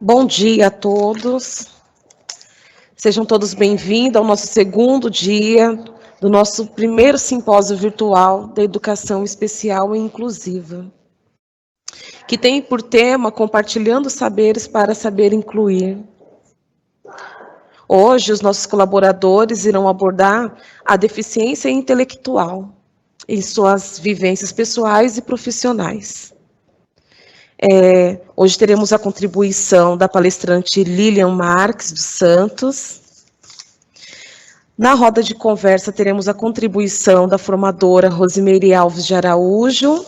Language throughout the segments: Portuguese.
Bom dia a todos. Sejam todos bem-vindos ao nosso segundo dia do nosso primeiro simpósio virtual da Educação Especial e Inclusiva, que tem por tema Compartilhando Saberes para Saber Incluir. Hoje, os nossos colaboradores irão abordar a deficiência intelectual em suas vivências pessoais e profissionais. Hoje teremos a contribuição da palestrante Lilian Marques dos Santos. Na roda de conversa, teremos a contribuição da formadora Rosimeire Alves de Araújo.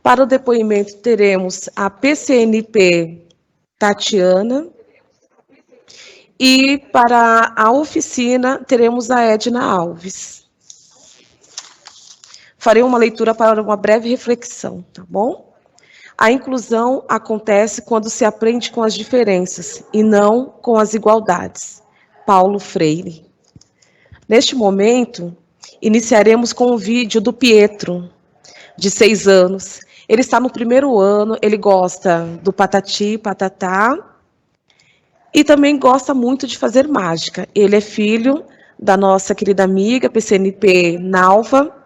Para o depoimento, teremos a PCNP Tatiana. E para a oficina, teremos a Edna Alves. Farei uma leitura para uma breve reflexão, tá bom? A inclusão acontece quando se aprende com as diferenças e não com as igualdades. Paulo Freire. Neste momento, iniciaremos com um vídeo do Pietro, de 6 anos. Ele está no primeiro ano, ele gosta do patati, patatá, e também gosta muito de fazer mágica. Ele é filho da nossa querida amiga PCNP Nalva,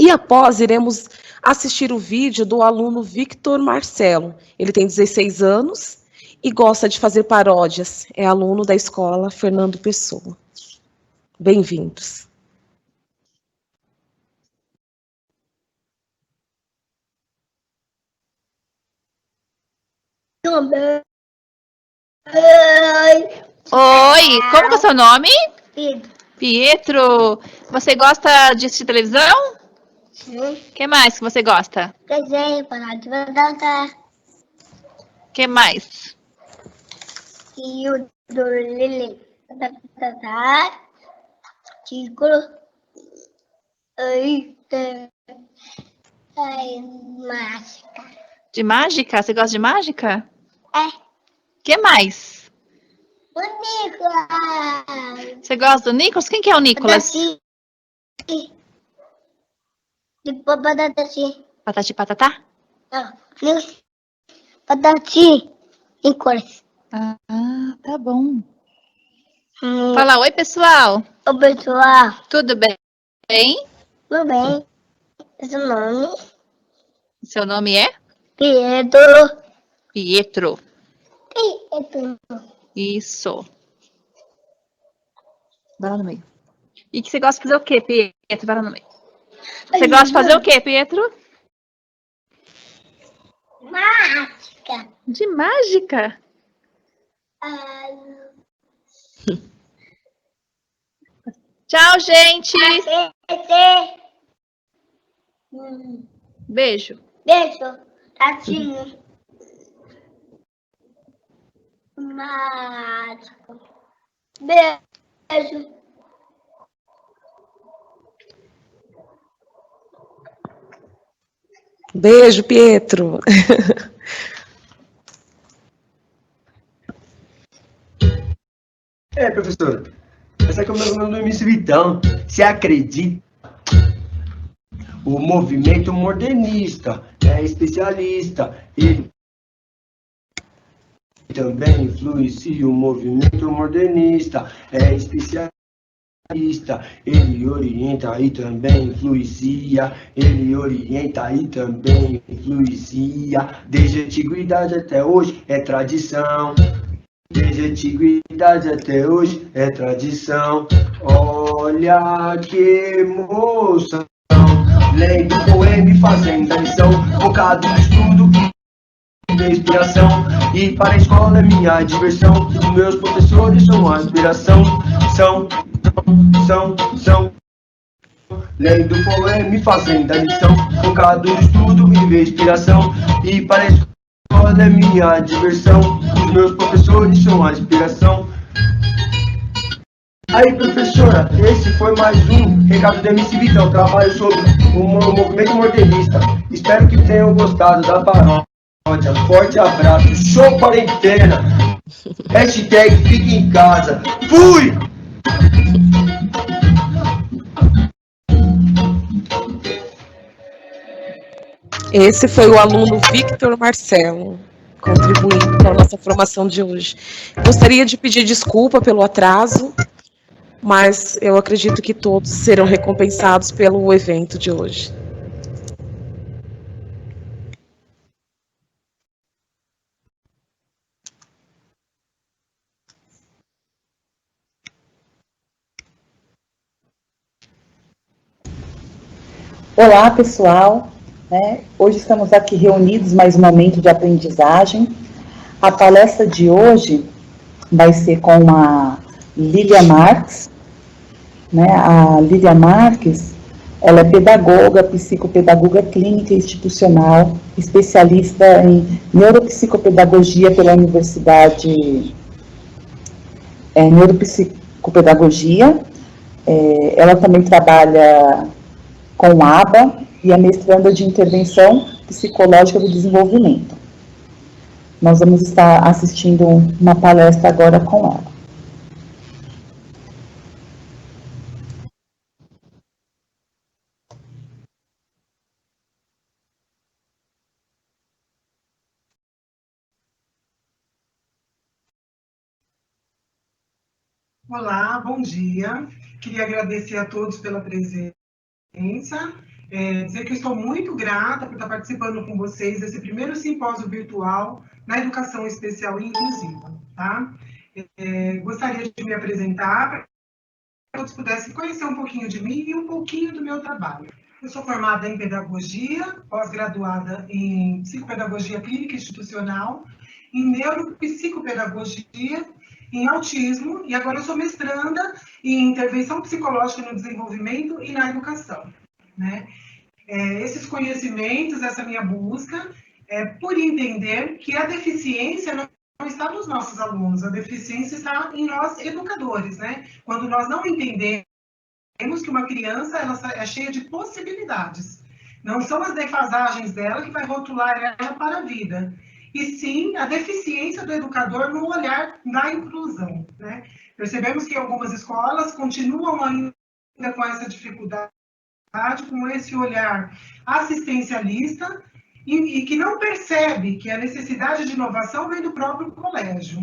e após iremos assistir o vídeo do aluno Victor Marcelo. Ele tem 16 anos e gosta de fazer paródias. É aluno da escola Fernando Pessoa. Bem-vindos. Oi, como que é o seu nome? Pedro. Pietro. Você gosta de assistir televisão? Sim. O que mais que você gosta? Desenho, parar de batata. O que mais? E o do Lili. Batata. Círculo. Aí tem. Aí, mágica. De mágica? Você gosta de mágica? É. O que mais? O Nicolas. Você gosta do Nicolas? Quem que é o Nicolas? Patati. Depois patati. Patati patatá? Não. Patati. Nicolas. Ah, tá bom. Fala oi, pessoal. Oi, pessoal. Tudo bem? Tudo bem? Esse nome? Seu nome é? Pedro. Pietro. Pedro. Isso. Vai lá no meio. E que você gosta de fazer o quê, Pietro? Vai lá no meio. Você gosta de fazer o quê, Pietro? Mágica. De mágica? Tchau, gente. Beijo. Beijo. Tatinho. Mágica. Beijo. Beijo, Pietro. Professor, essa aqui é o meu nome do MC Vitão. Você acredita? O movimento modernista é especialista. Ele também influencia o movimento modernista, é especialista. Ele orienta e também influencia. Ele orienta e também influencia. Desde a antiguidade até hoje é tradição. Desde a antiguidade até hoje é tradição. Olha que emoção. Lendo poema e fazendo a lição. Focado no estudo e na inspiração. E para a escola é minha diversão. Os meus professores são a inspiração. São. Lendo poema e fazendo a lição. Focado no estudo e na inspiração. E para a escola é minha diversão. Os meus professores são a inspiração. Aí, professora, esse foi mais um recado do MC Vitão. Trabalho sobre o movimento modernista. Espero que tenham gostado da paródia. Forte abraço. Show quarentena. Hashtag fique em casa. Fui! Esse foi o aluno Victor Marcelo, contribuindo para a nossa nossa formação de hoje. Gostaria de pedir desculpa pelo atraso, mas eu acredito que todos serão recompensados pelo evento de hoje. Olá, pessoal. Hoje estamos aqui reunidos mais um momento de aprendizagem. A palestra de hoje vai ser com a Lília Marques. A Lília Marques, ela é pedagoga, psicopedagoga clínica e institucional, especialista em neuropsicopedagogia pela Universidade Neuropsicopedagogia. Ela também trabalha com ABA e é mestranda de intervenção psicológica do desenvolvimento. Nós vamos estar assistindo uma palestra agora com ela. Olá, bom dia. Queria agradecer a todos pela presença. Dizer que eu estou muito grata por estar participando com vocês desse primeiro simpósio virtual na educação especial e inclusiva. Tá? Gostaria de me apresentar para que todos pudessem conhecer um pouquinho de mim e um pouquinho do meu trabalho. Eu sou formada em pedagogia, pós-graduada em psicopedagogia clínica institucional, em neuropsicopedagogia, em autismo, e agora eu sou mestranda em intervenção psicológica no desenvolvimento e na educação. Esses conhecimentos, essa minha busca, é por entender que a deficiência não está nos nossos alunos, a deficiência está em nós educadores, Quando nós não entendemos que uma criança ela é cheia de possibilidades, não são as defasagens dela que vai rotular ela para a vida, e sim a deficiência do educador no olhar da inclusão. Percebemos que algumas escolas continuam ainda com essa dificuldade, com esse olhar assistencialista, e que não percebe que a necessidade de inovação vem do próprio colégio.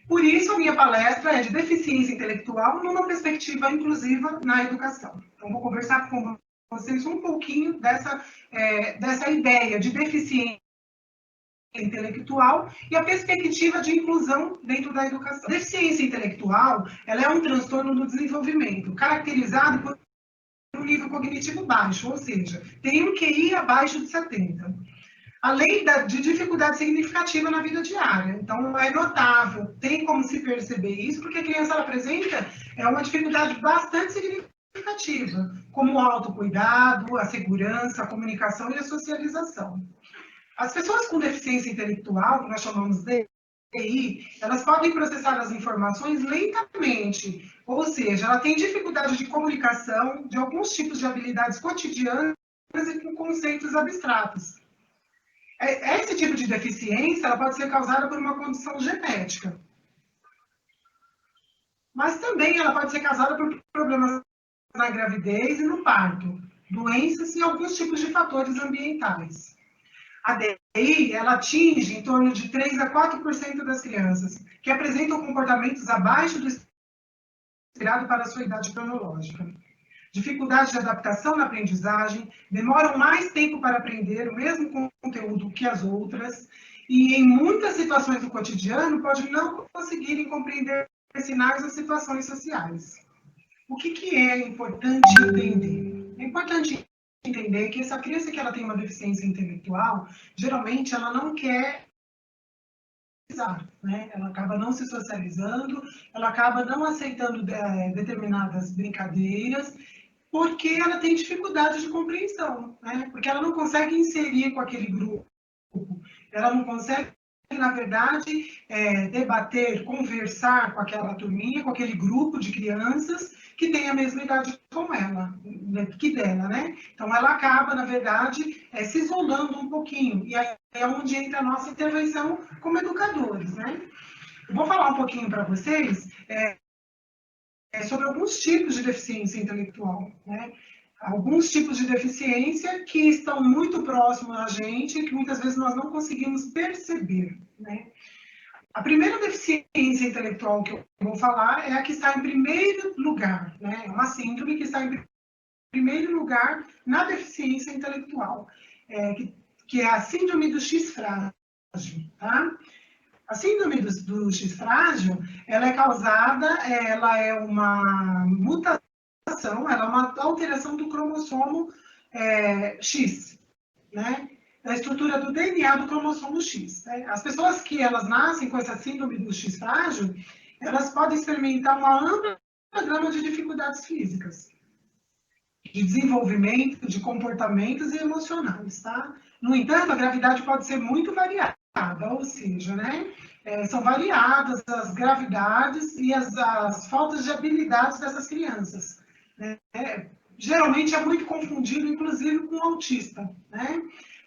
Por isso, a minha palestra é de deficiência intelectual numa perspectiva inclusiva na educação. Então, vou conversar com vocês um pouquinho dessa ideia de deficiência intelectual e a perspectiva de inclusão dentro da educação. A deficiência intelectual, ela é um transtorno do desenvolvimento, caracterizado por um nível cognitivo baixo, ou seja, tem um QI abaixo de 70. Além de dificuldade significativa na vida diária. Então, é notável, tem como se perceber isso, porque a criança ela apresenta uma dificuldade bastante significativa, como o autocuidado, a segurança, a comunicação e a socialização. As pessoas com deficiência intelectual, que nós chamamos de TI, elas podem processar as informações lentamente, ou seja, ela tem dificuldade de comunicação, de alguns tipos de habilidades cotidianas e com conceitos abstratos. Esse tipo de deficiência ela pode ser causada por uma condição genética, mas também ela pode ser causada por problemas na gravidez e no parto, doenças e alguns tipos de fatores ambientais. A DI, ela atinge em torno de 3 a 4% das crianças que apresentam comportamentos abaixo do esperado para a sua idade cronológica. Dificuldade de adaptação na aprendizagem, demoram mais tempo para aprender o mesmo conteúdo que as outras, e em muitas situações do cotidiano pode não conseguirem compreender sinais ou situações sociais. O que é importante entender? É importante entender que essa criança que ela tem uma deficiência intelectual, geralmente ela não quer socializar, ela acaba não se socializando, ela acaba não aceitando determinadas brincadeiras, porque ela tem dificuldade de compreensão, porque ela não consegue inserir com aquele grupo, ela não consegue, na verdade, debater, conversar com aquela turminha, com aquele grupo de crianças que tem a mesma idade como ela, que dela, Então, ela acaba, na verdade, se isolando um pouquinho, e aí é onde entra a nossa intervenção como educadores, Eu vou falar um pouquinho para vocês sobre alguns tipos de deficiência intelectual, Alguns tipos de deficiência que estão muito próximos a gente, que muitas vezes nós não conseguimos perceber, primeira deficiência intelectual que eu vou falar é a que está em primeiro lugar, né? É uma síndrome que está em primeiro lugar na deficiência intelectual, que é a síndrome do X frágil, tá? A síndrome do X frágil, ela é causada, ela é uma mutação, ela é uma alteração do cromossomo X, né? Da estrutura do DNA do cromossomo X. Né? As pessoas que elas nascem com essa síndrome do X frágil, elas podem experimentar uma ampla gama de dificuldades físicas, de desenvolvimento, de comportamentos e emocionais, tá? No entanto, a gravidade pode ser muito variada, ou seja, né? São variadas as gravidades e as faltas de habilidades dessas crianças. Né? Geralmente é muito confundido, inclusive, com autista, né?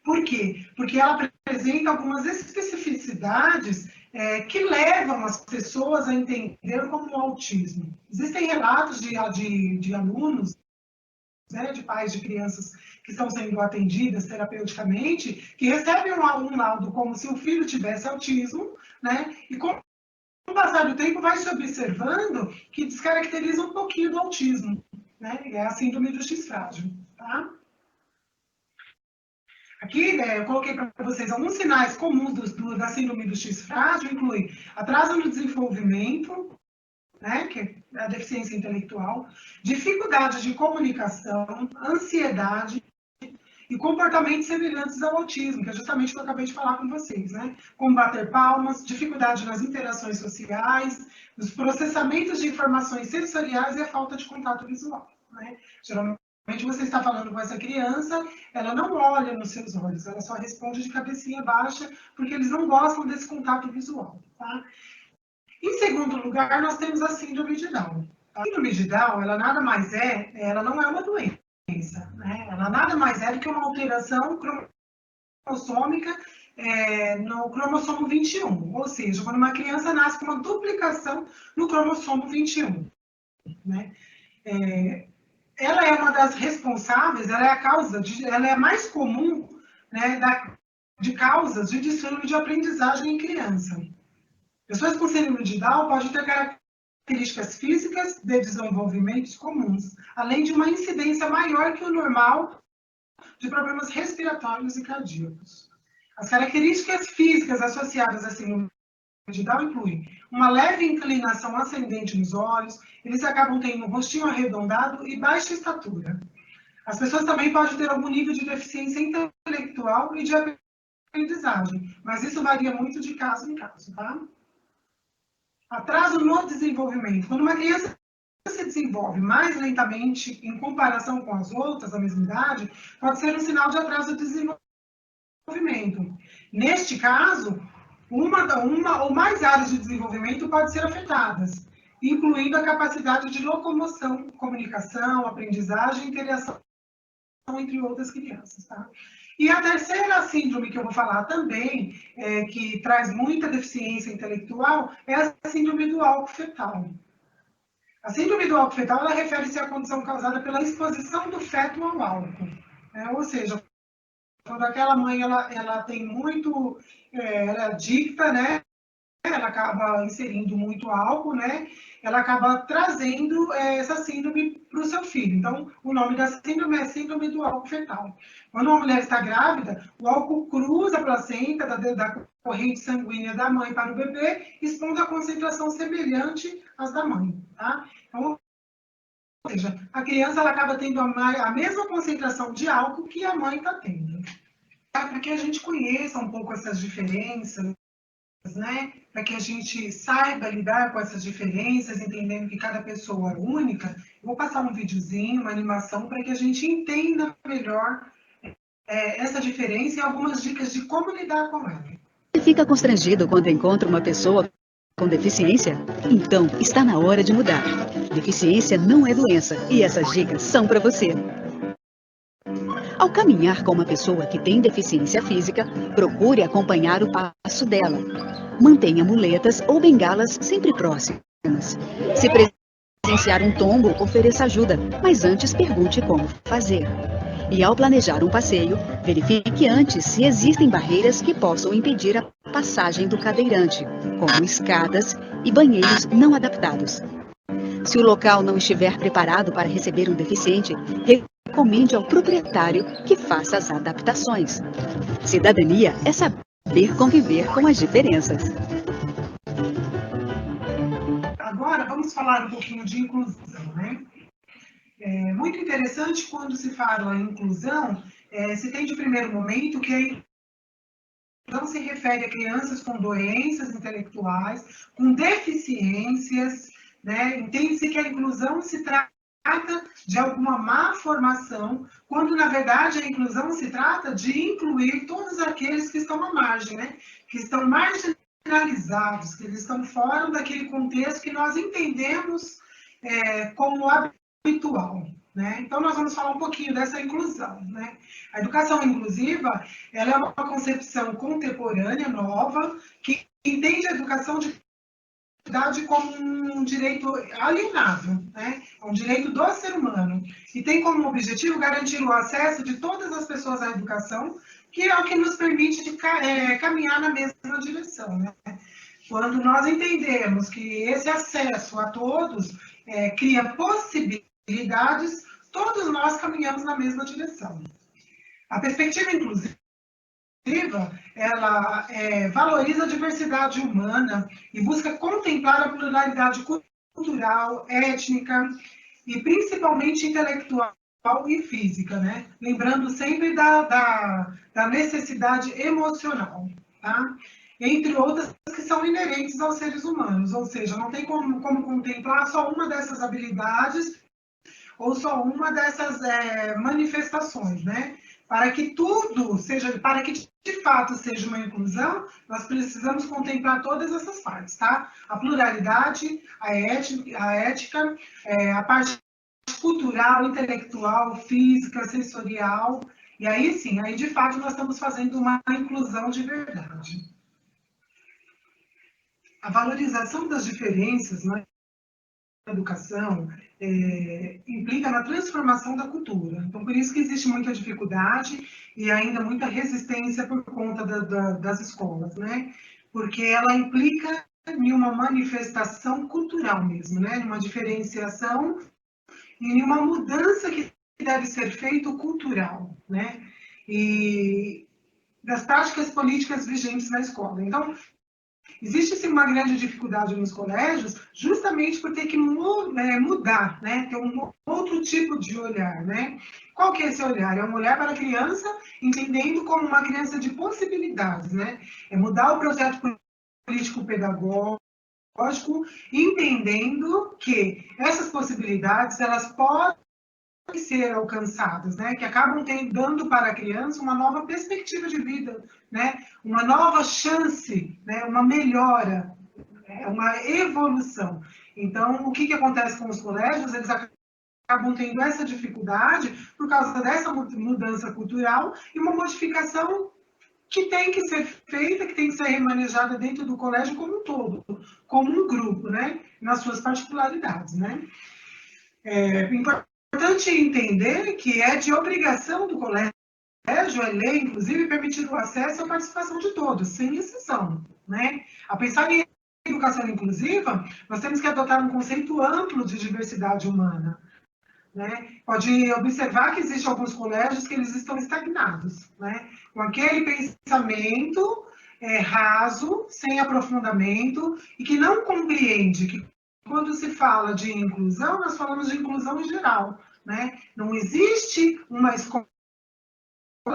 Por quê? Porque ela apresenta algumas especificidades que levam as pessoas a entender como o autismo. Existem relatos de alunos, né, de pais de crianças que estão sendo atendidas terapeuticamente, que recebem um laudo como se o filho tivesse autismo, né, e com o passar do tempo vai se observando que descaracteriza um pouquinho do autismo, né, é a síndrome do X frágil, tá? Aqui, eu coloquei para vocês alguns sinais comuns da síndrome do X frágil, inclui atraso no desenvolvimento, né, que é a deficiência intelectual, dificuldade de comunicação, ansiedade e comportamentos semelhantes ao autismo, que é justamente o que eu acabei de falar com vocês, né? Como bater palmas, dificuldade nas interações sociais, nos processamentos de informações sensoriais e a falta de contato visual, né? Geralmente você está falando com essa criança, ela não olha nos seus olhos, ela só responde de cabecinha baixa, porque eles não gostam desse contato visual, tá? Em segundo lugar, nós temos a síndrome de Down. A síndrome de Down, ela nada mais ela não é uma doença, né? Ela nada mais é do que uma alteração cromossômica no cromossomo 21, ou seja, quando uma criança nasce com uma duplicação no cromossomo 21, né? Ela é uma das responsáveis, ela é a mais comum, né, de causas de distúrbio de aprendizagem em criança. Pessoas com síndrome de Down podem ter características físicas de desenvolvimentos comuns, além de uma incidência maior que o normal de problemas respiratórios e cardíacos. As características físicas associadas à síndrome de Down incluem uma leve inclinação ascendente nos olhos, eles acabam tendo um rostinho arredondado e baixa estatura. As pessoas também podem ter algum nível de deficiência intelectual e de aprendizagem, mas isso varia muito de caso em caso, tá? Atraso no desenvolvimento. Quando uma criança se desenvolve mais lentamente em comparação com as outras da mesma idade, pode ser um sinal de atraso do desenvolvimento. Neste caso, uma ou mais áreas de desenvolvimento podem ser afetadas, incluindo a capacidade de locomoção, comunicação, aprendizagem e interação entre outras crianças, tá? E a terceira síndrome que eu vou falar também, que traz muita deficiência intelectual, é a síndrome do álcool fetal. A síndrome do álcool fetal, ela refere-se à condição causada pela exposição do feto ao álcool. Ou seja, quando aquela mãe, ela tem muito, ela é adicta, né? Ela acaba inserindo muito álcool, né? Ela acaba trazendo essa síndrome para o seu filho. Então, o nome da síndrome é síndrome do álcool fetal. Quando uma mulher está grávida, o álcool cruza a placenta da corrente sanguínea da mãe para o bebê, expondo a concentração semelhante às da mãe, tá? Então, ou seja, a criança ela acaba tendo a mesma concentração de álcool que a mãe está tendo. Para que a gente conheça um pouco essas diferenças, né? Para que a gente saiba lidar com essas diferenças, entendendo que cada pessoa é única, eu vou passar um videozinho, uma animação, para que a gente entenda melhor essa diferença e algumas dicas de como lidar com ela. Você fica constrangido quando encontra uma pessoa com deficiência? Então, está na hora de mudar. Deficiência não é doença e essas dicas são para você. Ao caminhar com uma pessoa que tem deficiência física, procure acompanhar o passo dela. Mantenha muletas ou bengalas sempre próximas. Se presenciar um tombo, ofereça ajuda, mas antes pergunte como fazer. E ao planejar um passeio, verifique antes se existem barreiras que possam impedir a passagem do cadeirante, como escadas e banheiros não adaptados. Se o local não estiver preparado para receber um deficiente, recomende ao proprietário que faça as adaptações. Cidadania é saber conviver com as diferenças. Agora, vamos falar um pouquinho de inclusão, né? É muito interessante quando se fala em inclusão, se tem de primeiro momento que a inclusão se refere a crianças com doenças intelectuais, com deficiências, né? Entende-se que a inclusão se trata de alguma má formação, quando na verdade a inclusão se trata de incluir todos aqueles que estão à margem, né? Que estão marginalizados, que eles estão fora daquele contexto que nós entendemos como habitual, né? Então nós vamos falar um pouquinho dessa inclusão, né? A educação inclusiva, ela é uma concepção contemporânea, nova, que entende a educação de qualidade como um direito alienável, né? Um direito do ser humano, e tem como objetivo garantir o acesso de todas as pessoas à educação, que é o que nos permite de caminhar na mesma direção, né? Quando nós entendemos que esse acesso a todos cria possibilidades, todos nós caminhamos na mesma direção. A perspectiva inclusiva, ela valoriza a diversidade humana e busca contemplar a pluralidade cultural, étnica e principalmente intelectual e física, né? Lembrando sempre da necessidade emocional, tá? Entre outras que são inerentes aos seres humanos, ou seja, não tem como contemplar só uma dessas habilidades ou só uma dessas manifestações, né? Para que tudo seja, para que de fato seja uma inclusão, nós precisamos contemplar todas essas partes, tá? A pluralidade, a ética, a parte cultural, intelectual, física, sensorial, e aí sim, aí de fato nós estamos fazendo uma inclusão de verdade. A valorização das diferenças na educação implica na transformação da cultura. Então, por isso que existe muita dificuldade e ainda muita resistência por conta das escolas, né? Porque ela implica em uma manifestação cultural mesmo, né? Uma diferenciação e em uma mudança que deve ser feita cultural, né? E das práticas políticas vigentes na escola. Então, existe sim uma grande dificuldade nos colégios, justamente por ter que mudar, né? Ter um outro tipo de olhar, né? Qual que é esse olhar? É um olhar para a criança, entendendo como uma criança de possibilidades, né? É mudar o projeto político-pedagógico, entendendo que essas possibilidades, elas podem ser alcançadas, né? Que acabam dando para a criança uma nova perspectiva de vida, né? Uma nova chance, né? Uma melhora, uma evolução. Então, o que acontece com os colégios? Eles acabam tendo essa dificuldade por causa dessa mudança cultural e uma modificação que tem que ser feita, que tem que ser remanejada dentro do colégio como um todo, como um grupo, né? Nas suas particularidades, né? Importante entender que é de obrigação do colégio, é lei, inclusive, permitir o acesso e a participação de todos, sem exceção, né? A pensar em educação inclusiva, nós temos que adotar um conceito amplo de diversidade humana, né? Pode observar que existem alguns colégios que eles estão estagnados, né? Com aquele pensamento raso, sem aprofundamento, e que não compreende que quando se fala de inclusão, nós falamos de inclusão em geral, né? Não existe uma escola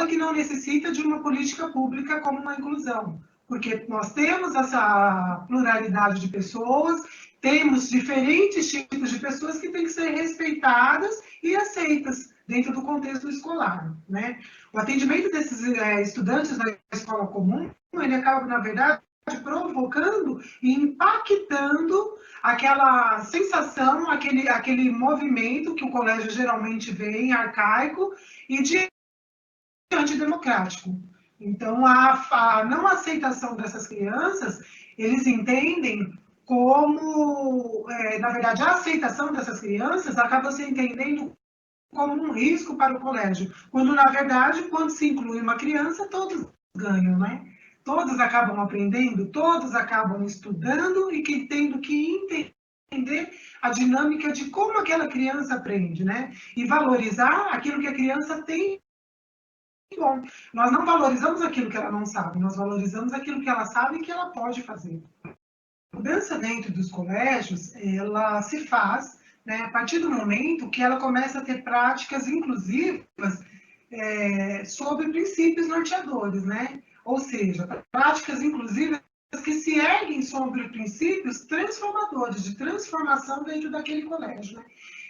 que não necessita de uma política pública como uma inclusão, porque nós temos essa pluralidade de pessoas, temos diferentes tipos de pessoas que têm que ser respeitadas e aceitas dentro do contexto escolar, né? O atendimento desses estudantes na escola comum, ele acaba, na verdade, provocando e impactando aquela sensação, aquele movimento que o colégio geralmente vem, arcaico e de antidemocrático. Então, a não aceitação dessas crianças, eles entendem como, na verdade, a aceitação dessas crianças acaba se entendendo como um risco para o colégio, quando, na verdade, quando se inclui uma criança, todos ganham, né? Todos acabam aprendendo, todos acabam estudando e que tendo que entender a dinâmica de como aquela criança aprende, né? E valorizar aquilo que a criança tem. Bom, nós não valorizamos aquilo que ela não sabe, nós valorizamos aquilo que ela sabe e que ela pode fazer. A mudança dentro dos colégios, ela se faz, né, a partir do momento que ela começa a ter práticas inclusivas sobre princípios norteadores, né? Ou seja, práticas inclusivas que se erguem sobre princípios transformadores, de transformação dentro daquele colégio, né?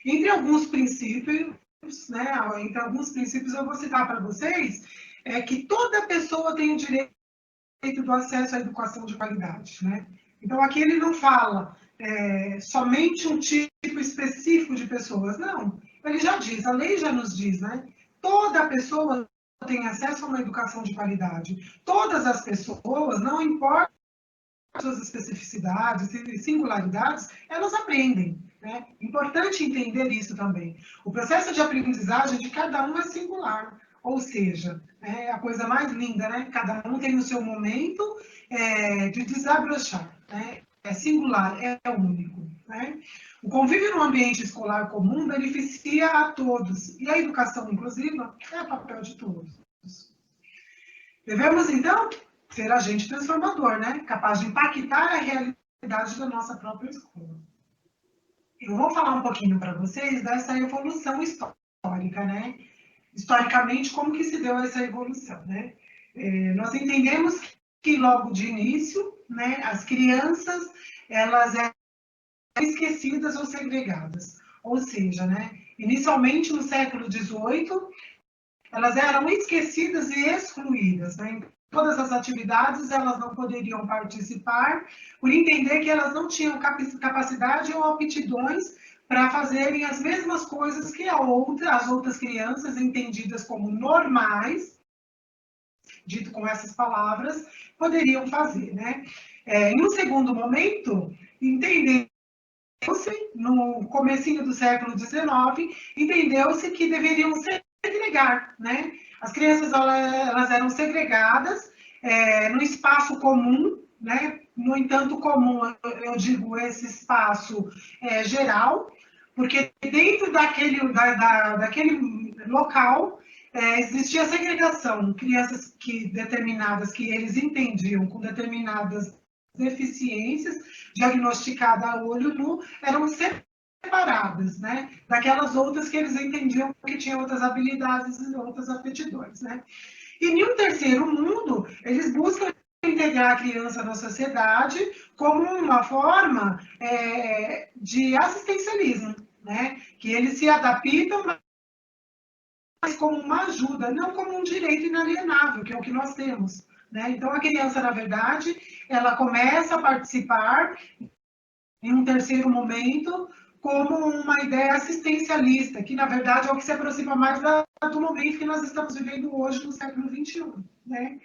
Entre alguns princípios, né, entre alguns princípios eu vou citar para vocês, que toda pessoa tem o direito do acesso à educação de qualidade, né? Então, aqui ele não fala somente um tipo específico de pessoas, não. Ele já diz, a lei já nos diz, né? Toda pessoa tem acesso a uma educação de qualidade. Todas as pessoas, não importa suas especificidades e singularidades, elas aprendem, né? Importante entender isso também. O processo de aprendizagem de cada um é singular, ou seja, é a coisa mais linda, né? Cada um tem o seu momento de desabrochar, né? É singular, é único, né? O convívio no ambiente escolar comum beneficia a todos, e a educação inclusiva é papel de todos. Devemos, então, ser agente transformador, né? Capaz de impactar a realidade da nossa própria escola. Eu vou falar um pouquinho para vocês dessa evolução histórica, né? Historicamente, como que se deu essa evolução, né? Nós entendemos que logo de início, né, as crianças, elas eram esquecidas ou segregadas. Ou seja, né, inicialmente no século XVIII, elas eram esquecidas e excluídas, né? Em todas as atividades elas não poderiam participar, por entender que elas não tinham capacidade ou aptidões para fazerem as mesmas coisas que as outras crianças, entendidas como normais, dito com essas palavras, poderiam fazer, né? Em um segundo momento, entendeu-se, no comecinho do século XIX, entendeu-se que deveriam segregar, né? As crianças, elas eram segregadas no espaço comum, né? No entanto, comum, eu digo esse espaço geral, porque dentro daquele local existia segregação, crianças determinadas, que eles entendiam com determinadas deficiências, diagnosticadas a olho nu, eram separadas, né, daquelas outras que eles entendiam que tinham outras habilidades e outras aptidões, né. E em um terceiro mundo, eles buscam integrar a criança na sociedade como uma forma de assistencialismo, né, que eles se adaptam, mas como uma ajuda, não como um direito inalienável, que é o que nós temos, né? Então, a criança, na verdade, ela começa a participar, em um terceiro momento, como uma ideia assistencialista, que, na verdade, é o que se aproxima mais do momento que nós estamos vivendo hoje, no século XXI, né?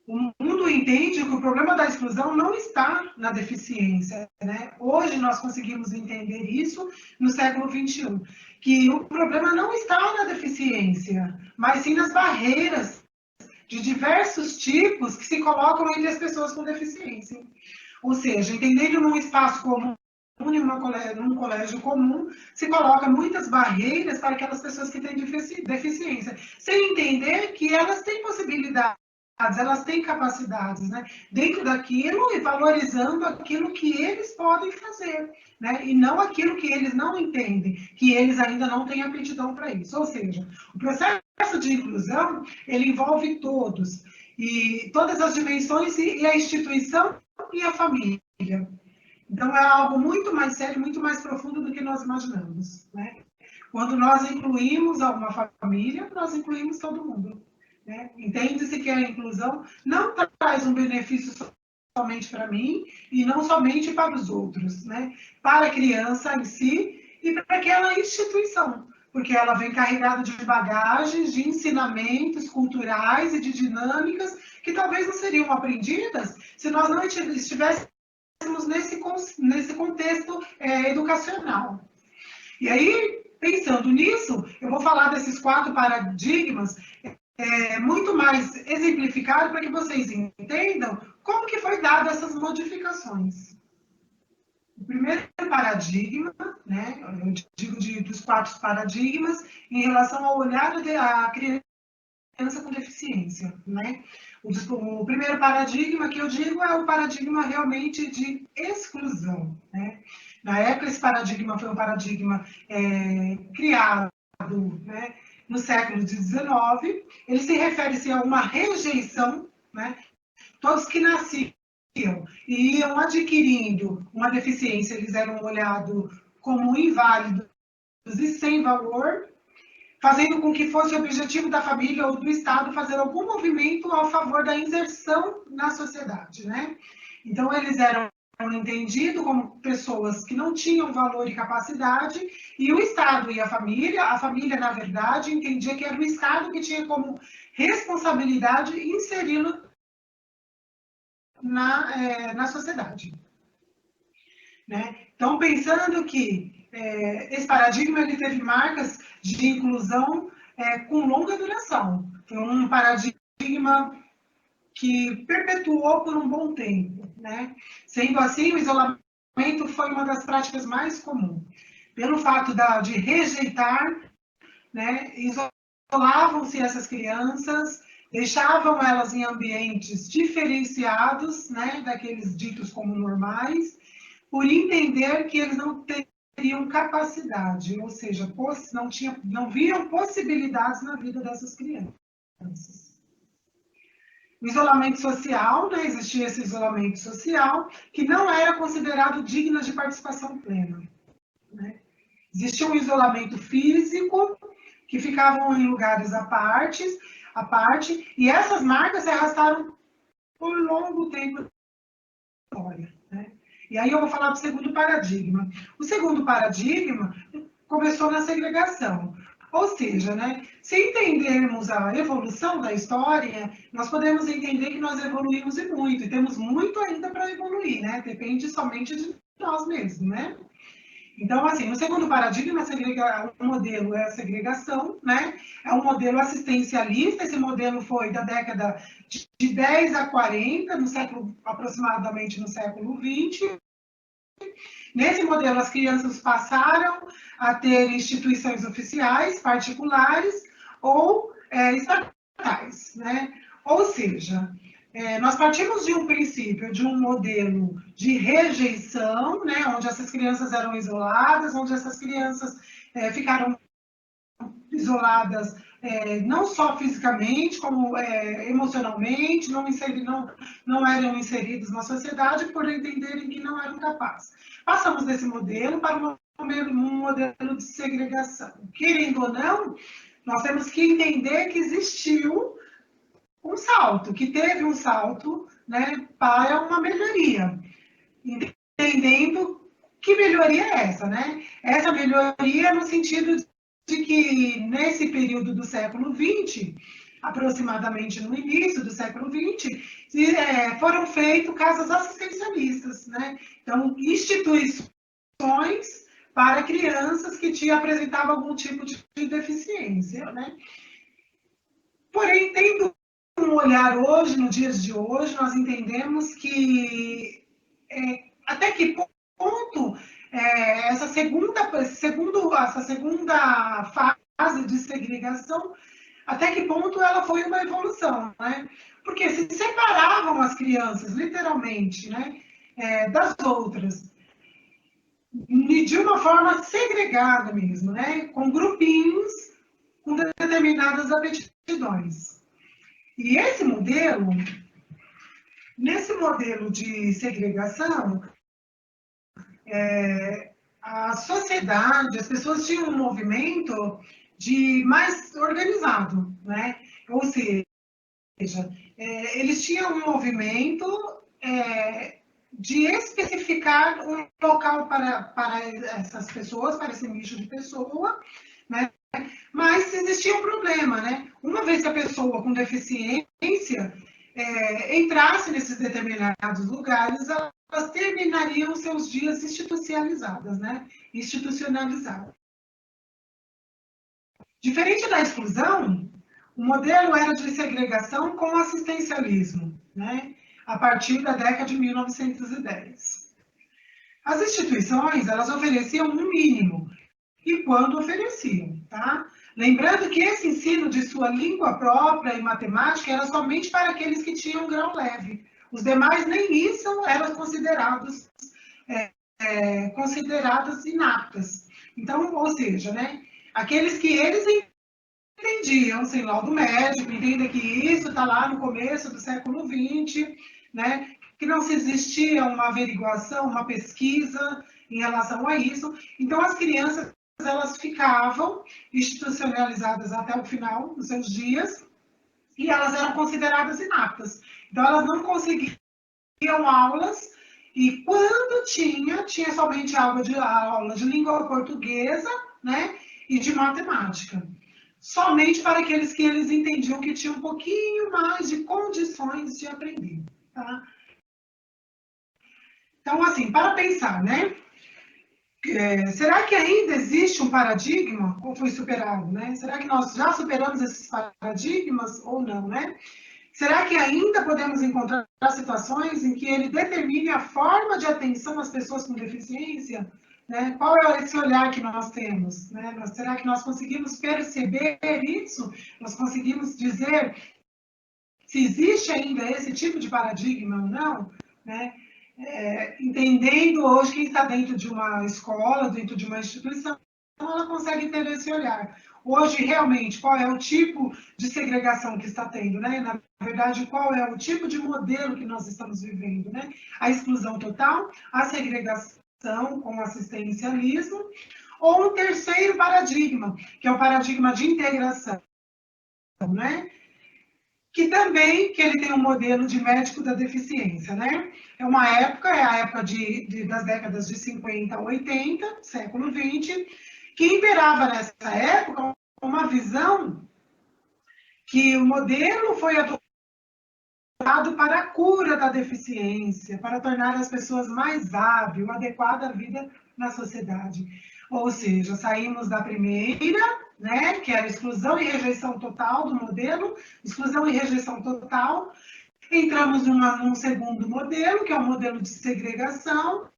O mundo entende que o problema da exclusão não está na deficiência, né? Hoje nós conseguimos entender isso no século XXI, que o problema não está na deficiência, mas sim nas barreiras de diversos tipos que se colocam entre as pessoas com deficiência. Ou seja, entendendo num espaço comum, num colégio comum, se coloca muitas barreiras para aquelas pessoas que têm deficiência, sem entender que elas têm possibilidades, elas têm capacidades, né, dentro daquilo e valorizando aquilo que eles podem fazer, né, e não aquilo que eles não entendem, que eles ainda não têm aptidão para isso. Ou seja, o processo de inclusão, ele envolve todos, e todas as dimensões, e a instituição e a família. Então, é algo muito mais sério, muito mais profundo do que nós imaginamos, né? Quando nós incluímos uma família, nós incluímos todo mundo. Né? Entende-se que a inclusão não traz um benefício somente para mim e não somente para os outros, né? Para a criança em si e para aquela instituição, porque ela vem carregada de bagagens, de ensinamentos culturais e de dinâmicas que talvez não seriam aprendidas se nós não estivéssemos nesse contexto educacional. E aí, pensando nisso, eu vou falar desses 4 paradigmas muito mais exemplificado para que vocês entendam como que foi dado essas modificações. O primeiro paradigma, né, eu digo dos 4 paradigmas, em relação ao olhar da criança com deficiência, né? O primeiro paradigma que eu digo é o paradigma realmente de exclusão, né? Na época, esse paradigma foi um paradigma criado, né, no século XIX. Ele se refere a uma rejeição, né? Todos que nasciam e iam adquirindo uma deficiência, eles eram olhados como inválidos e sem valor, fazendo com que fosse o objetivo da família ou do Estado fazer algum movimento a favor da inserção na sociedade, né? Então, eles eram entendidos como pessoas que não tinham valor e capacidade, e o Estado e a família, na verdade, entendia que era o Estado que tinha como responsabilidade inseri-lo na sociedade, né? Então, pensando que esse paradigma ele teve marcas de inclusão com longa duração. Foi um paradigma que perpetuou por um bom tempo, né? Sendo assim, o isolamento foi uma das práticas mais comuns. Pelo fato de rejeitar, né, isolavam-se essas crianças, deixavam elas em ambientes diferenciados, né, daqueles ditos como normais, por entender que eles não teriam capacidade, ou seja, não viam possibilidades na vida dessas crianças. O isolamento social, né, existia esse isolamento social, que não era considerado digno de participação plena, né? Existia um isolamento físico, que ficavam em lugares à parte, e essas marcas se arrastaram por longo tempo da história, né? E aí eu vou falar do segundo paradigma. O segundo paradigma começou na segregação. Ou seja, né, se entendermos a evolução da história, nós podemos entender que nós evoluímos e muito, e temos muito ainda para evoluir, né? Depende somente de nós mesmos, né? Então, assim, no segundo paradigma, o modelo é a segregação, né? É um modelo assistencialista. Esse modelo foi da década de 10 a 40, aproximadamente no século 20. Nesse modelo, as crianças passaram a ter instituições oficiais, particulares ou estatais, né? Ou seja, nós partimos de um princípio, de um modelo de rejeição, né? Onde essas crianças eram isoladas, onde essas crianças ficaram isoladas não só fisicamente, como emocionalmente, não eram inseridos na sociedade por entenderem que não eram capazes. Passamos desse modelo para um modelo de segregação. Querendo ou não, nós temos que entender que existiu um salto, que teve um salto, né, para uma melhoria. Entendendo que melhoria é essa, né? Essa melhoria no sentido de que, nesse período do século XX, aproximadamente no início do século XX, foram feitas casas assistencialistas, né? Então, instituições para crianças que apresentavam algum tipo de deficiência, né? Porém, tendo um olhar hoje, nos dias de hoje, nós entendemos que até que ponto essa segunda fase de segregação, até que ponto ela foi uma evolução, né? Porque se separavam as crianças, literalmente, né, das outras, de uma forma segregada mesmo, né, com grupinhos com determinadas aptidões. E nesse modelo de segregação, a sociedade, as pessoas tinham um movimento mais organizado, né? Ou seja, eles tinham um movimento de especificar um local para essas pessoas, para esse nicho de pessoa, né? Mas existia um problema, né? Uma vez que a pessoa com deficiência entrasse nesses determinados lugares, elas terminariam seus dias institucionalizadas, né? Diferente da exclusão, o modelo era de segregação com assistencialismo, né? A partir da década de 1910. As instituições, elas ofereciam um mínimo, e quando ofereciam, tá? Lembrando que esse ensino de sua língua própria e matemática era somente para aqueles que tinham grau leve. Os demais, nem isso, eram consideradas inaptas. Então, ou seja, né? Aqueles que eles entendiam, sem laudo médico, entendem que isso está lá no começo do século XX, né? Que não se existia uma averiguação, uma pesquisa em relação a isso. Então, as crianças, elas ficavam institucionalizadas até o final dos seus dias e elas eram consideradas inaptas. Então, elas não conseguiam aulas e quando tinha somente aula de língua portuguesa, né, e de matemática. Somente para aqueles que eles entendiam que tinham um pouquinho mais de condições de aprender, tá? Então, assim, para pensar, né? Será que ainda existe um paradigma ou foi superado, né? Será que nós já superamos esses paradigmas ou não, né? Será que ainda podemos encontrar situações em que ele determine a forma de atenção às pessoas com deficiência? Né? Qual é esse olhar que nós temos? Né? Será que nós conseguimos perceber isso? Nós conseguimos dizer se existe ainda esse tipo de paradigma ou não? Né? Entendendo hoje quem está dentro de uma escola, dentro de uma instituição, ela consegue ter esse olhar. Hoje, realmente, qual é o tipo de segregação que está tendo, né? Na verdade, qual é o tipo de modelo que nós estamos vivendo, né? A exclusão total, a segregação com assistencialismo, ou um terceiro paradigma, que é o paradigma de integração, né? Que também ele tem um modelo de médico da deficiência, né? É a época das décadas de 50 a 80, século 20, que imperava nessa época uma visão que o modelo foi adotado para a cura da deficiência, para tornar as pessoas mais hábeis, adequada à vida na sociedade. Ou seja, saímos da primeira, né, que era exclusão e rejeição total do modelo, exclusão e rejeição total, entramos num segundo modelo, que é o modelo de segregação,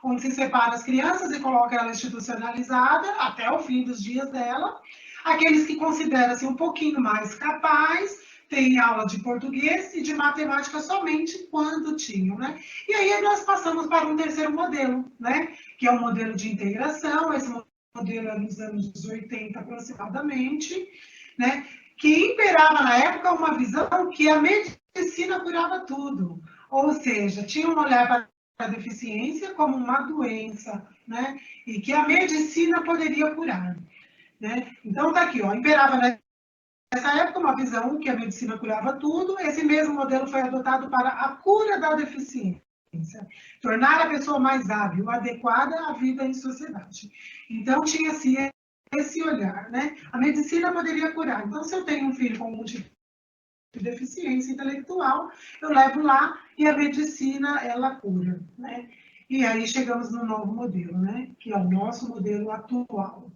onde se separa as crianças e coloca ela institucionalizada até o fim dos dias dela. Aqueles que consideram-se um pouquinho mais capazes, têm aula de português e de matemática somente quando tinham, né? E aí nós passamos para um terceiro modelo, né? Que é o modelo de integração, esse modelo é nos anos 80 aproximadamente, né? Que imperava na época uma visão que a medicina curava tudo, ou seja, tinha um olhar para a deficiência como uma doença, né? E que a medicina poderia curar, né? Então, está aqui, ó, imperava nessa época uma visão que a medicina curava tudo, esse mesmo modelo foi adotado para a cura da deficiência, tornar a pessoa mais hábil, adequada à vida em sociedade. Então, tinha-se esse olhar, né? A medicina poderia curar. Então, se eu tenho um filho com algum tipo de deficiência intelectual, eu levo lá e a medicina, ela cura, né? E aí chegamos no novo modelo, né? Que é o nosso modelo atual.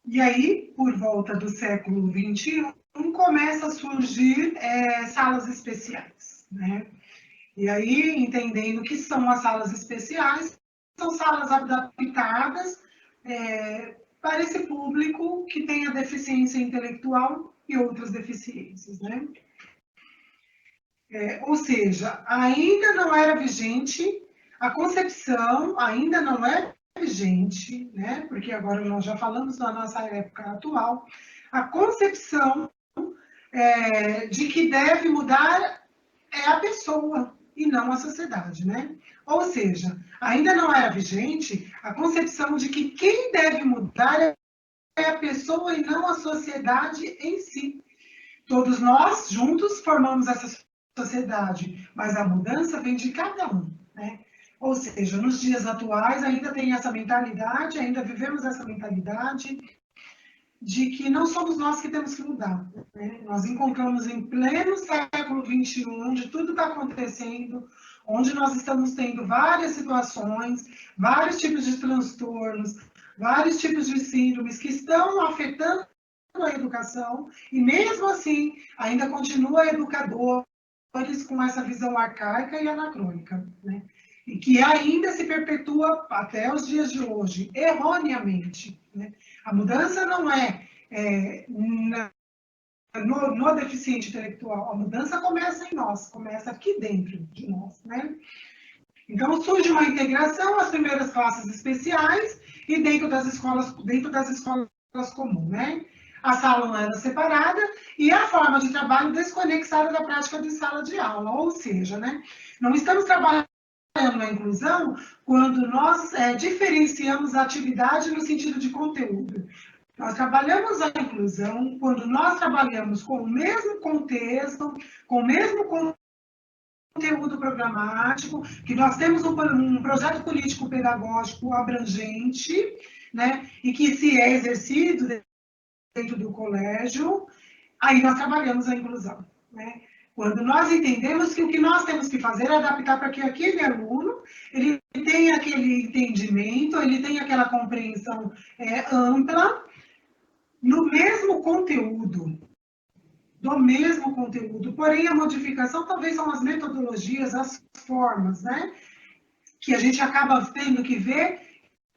E aí, por volta do século XXI, começa a surgir salas especiais, né? E aí, entendendo o que são as salas especiais, são salas adaptadas para esse público que tem a deficiência intelectual e outras deficiências, né? Ou seja, ainda não era vigente, a concepção ainda não é vigente, né? Porque agora nós já falamos da nossa época atual, a concepção de que deve mudar a pessoa e não a sociedade, né? Ou seja, ainda não era vigente a concepção de que quem deve mudar é a pessoa e não a sociedade em si. Todos nós juntos formamos essa sociedade, mas a mudança vem de cada um, né? Ou seja, nos dias atuais ainda tem essa mentalidade, ainda vivemos essa mentalidade de que não somos nós que temos que mudar, né? Nós encontramos em pleno século XXI, onde tudo está acontecendo, onde nós estamos tendo várias situações, vários tipos de transtornos, vários tipos de síndromes que estão afetando a educação, e mesmo assim ainda continua educadores com essa visão arcaica e anacrônica, né? E que ainda se perpetua até os dias de hoje, erroneamente, né? A mudança não é, no deficiente intelectual, a mudança começa em nós, começa aqui dentro de nós, né? Então surge uma integração, as primeiras classes especiais e dentro das escolas comuns, né? A sala não era separada e a forma de trabalho desconexada da prática de sala de aula, ou seja, né? Não estamos trabalhando na inclusão quando nós diferenciamos a atividade no sentido de conteúdo. Nós trabalhamos a inclusão quando nós trabalhamos com o mesmo contexto, com o mesmo conteúdo programático, que nós temos um projeto político-pedagógico abrangente, né, e que se é exercido dentro do colégio, aí nós trabalhamos a inclusão, né? Quando nós entendemos que o que nós temos que fazer é adaptar para que aquele aluno, ele tenha aquele entendimento, ele tenha aquela compreensão ampla, no mesmo conteúdo, do mesmo conteúdo, porém a modificação talvez são as metodologias, as formas, né? Que a gente acaba tendo que ver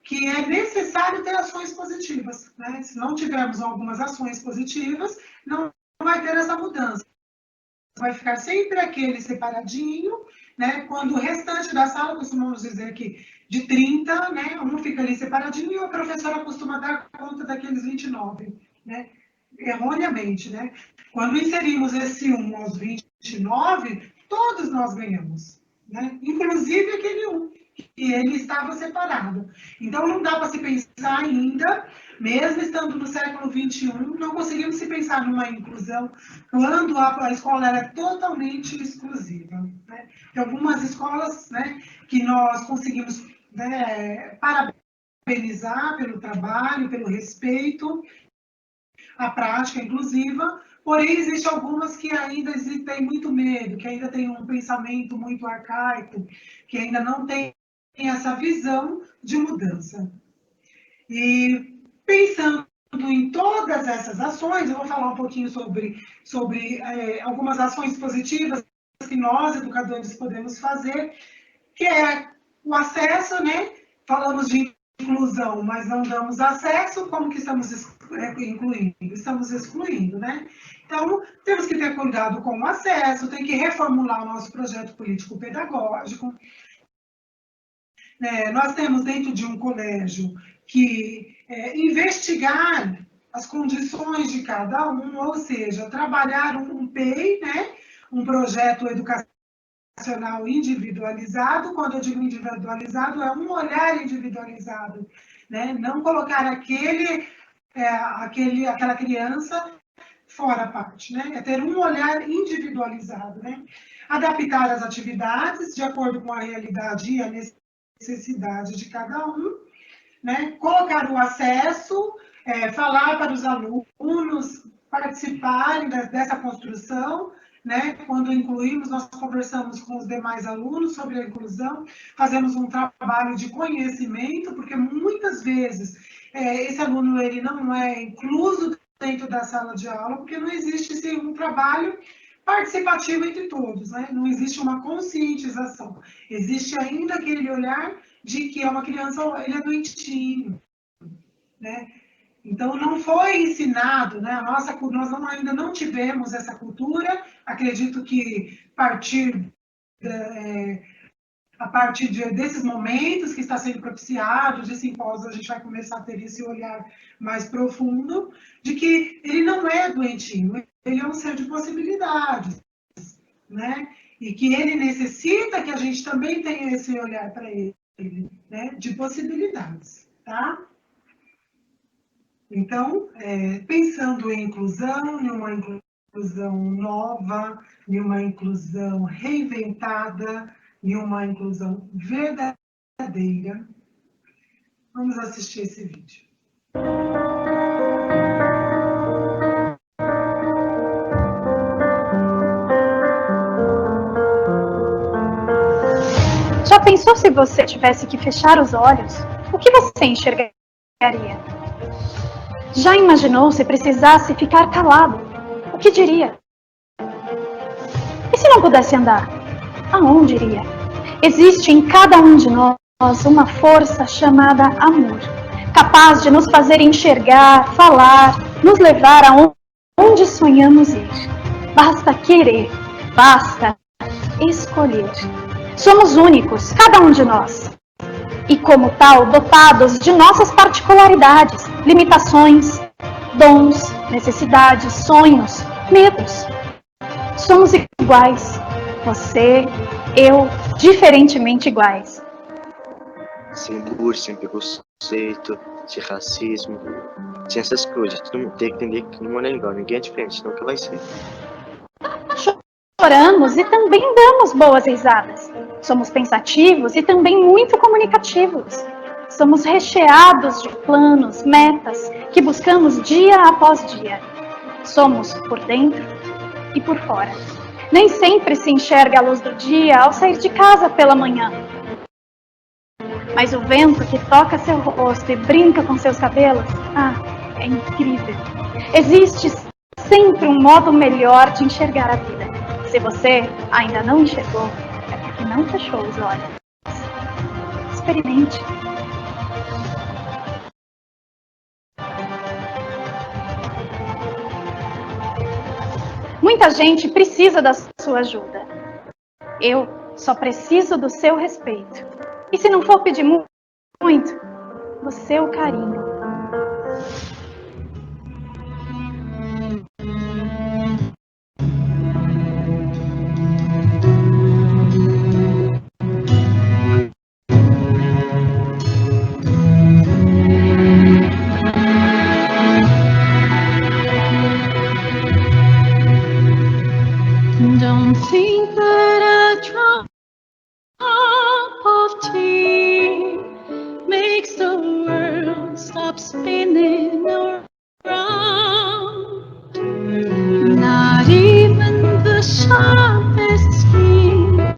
que é necessário ter ações positivas, né? Se não tivermos algumas ações positivas, não vai ter essa mudança. Vai ficar sempre aquele separadinho, né? Quando o restante da sala, costumamos dizer que de 30, né? Um fica ali separadinho e a professora costuma dar conta daqueles 29, né? Erroneamente, né? Quando inserimos esse 1 aos 29, todos nós ganhamos, né? Inclusive aquele 1, e ele estava separado. Então, não dá para se pensar ainda, mesmo estando no século XXI, não conseguimos se pensar numa inclusão quando a escola era totalmente exclusiva, né? Tem algumas escolas, né, que nós conseguimos, né, parabenizar pelo trabalho, pelo respeito à prática inclusiva, porém, existem algumas que ainda têm muito medo, que ainda têm um pensamento muito arcaico, que ainda não tem essa visão de mudança. E pensando em todas essas ações, eu vou falar um pouquinho sobre algumas ações positivas que nós, educadores, podemos fazer, que é o acesso, né? Falamos de inclusão, mas não damos acesso, como que estamos incluindo? Estamos excluindo, né? Então, temos que ter cuidado com o acesso, tem que reformular o nosso projeto político-pedagógico. Nós temos dentro de um colégio que investigar as condições de cada um, ou seja, trabalhar um PEI, né? Um projeto educacional individualizado. Quando eu digo individualizado, é um olhar individualizado, né? Não colocar aquela criança fora a parte, né? É ter um olhar individualizado, né? Adaptar as atividades de acordo com a realidade e a necessidade de cada um, né? Colocar o acesso, falar para os alunos participarem dessa construção, né? Quando incluímos, nós conversamos com os demais alunos sobre a inclusão, fazemos um trabalho de conhecimento, porque muitas vezes esse aluno ele não é incluso dentro da sala de aula, porque não existe um trabalho participativo entre todos, né? Não existe uma conscientização, existe ainda aquele olhar de que é uma criança, ele é doentinho, né? Então, não foi ensinado, né? Nós ainda não tivemos essa cultura. Acredito que a partir desses momentos que está sendo propiciado, de simpósios, a gente vai começar a ter esse olhar mais profundo, de que ele não é doentinho, ele é um ser de possibilidades, né? E que ele necessita que a gente também tenha esse olhar para ele, né? De possibilidades, tá? Então, pensando em inclusão, em uma inclusão nova, em uma inclusão reinventada, em uma inclusão verdadeira, vamos assistir esse vídeo. Já pensou se você tivesse que fechar os olhos? O que você enxergaria? Já imaginou se precisasse ficar calado? O que diria? E se não pudesse andar? Aonde iria? Existe em cada um de nós uma força chamada amor, capaz de nos fazer enxergar, falar, nos levar aonde sonhamos ir. Basta querer, basta escolher. Somos únicos, cada um de nós. E como tal, dotados de nossas particularidades, limitações, dons, necessidades, sonhos, medos. Somos iguais. Você, eu, diferentemente iguais. Sem bullying, sem preconceito, sem racismo, sem essas coisas. Todo mundo tem que entender que não é igual, ninguém é diferente, nunca vai ser. Choramos e também damos boas risadas. Somos pensativos e também muito comunicativos. Somos recheados de planos, metas, que buscamos dia após dia. Somos por dentro e por fora. Nem sempre se enxerga a luz do dia ao sair de casa pela manhã. Mas o vento que toca seu rosto e brinca com seus cabelos, é incrível. Existe sempre um modo melhor de enxergar a vida. Se você ainda não enxergou, é porque não fechou os olhos. Experimente. Muita gente precisa da sua ajuda. Eu só preciso do seu respeito. E se não for pedir muito, do seu carinho. Don't think that a drop of tea makes the world stop spinning around. Not even the sharpest skin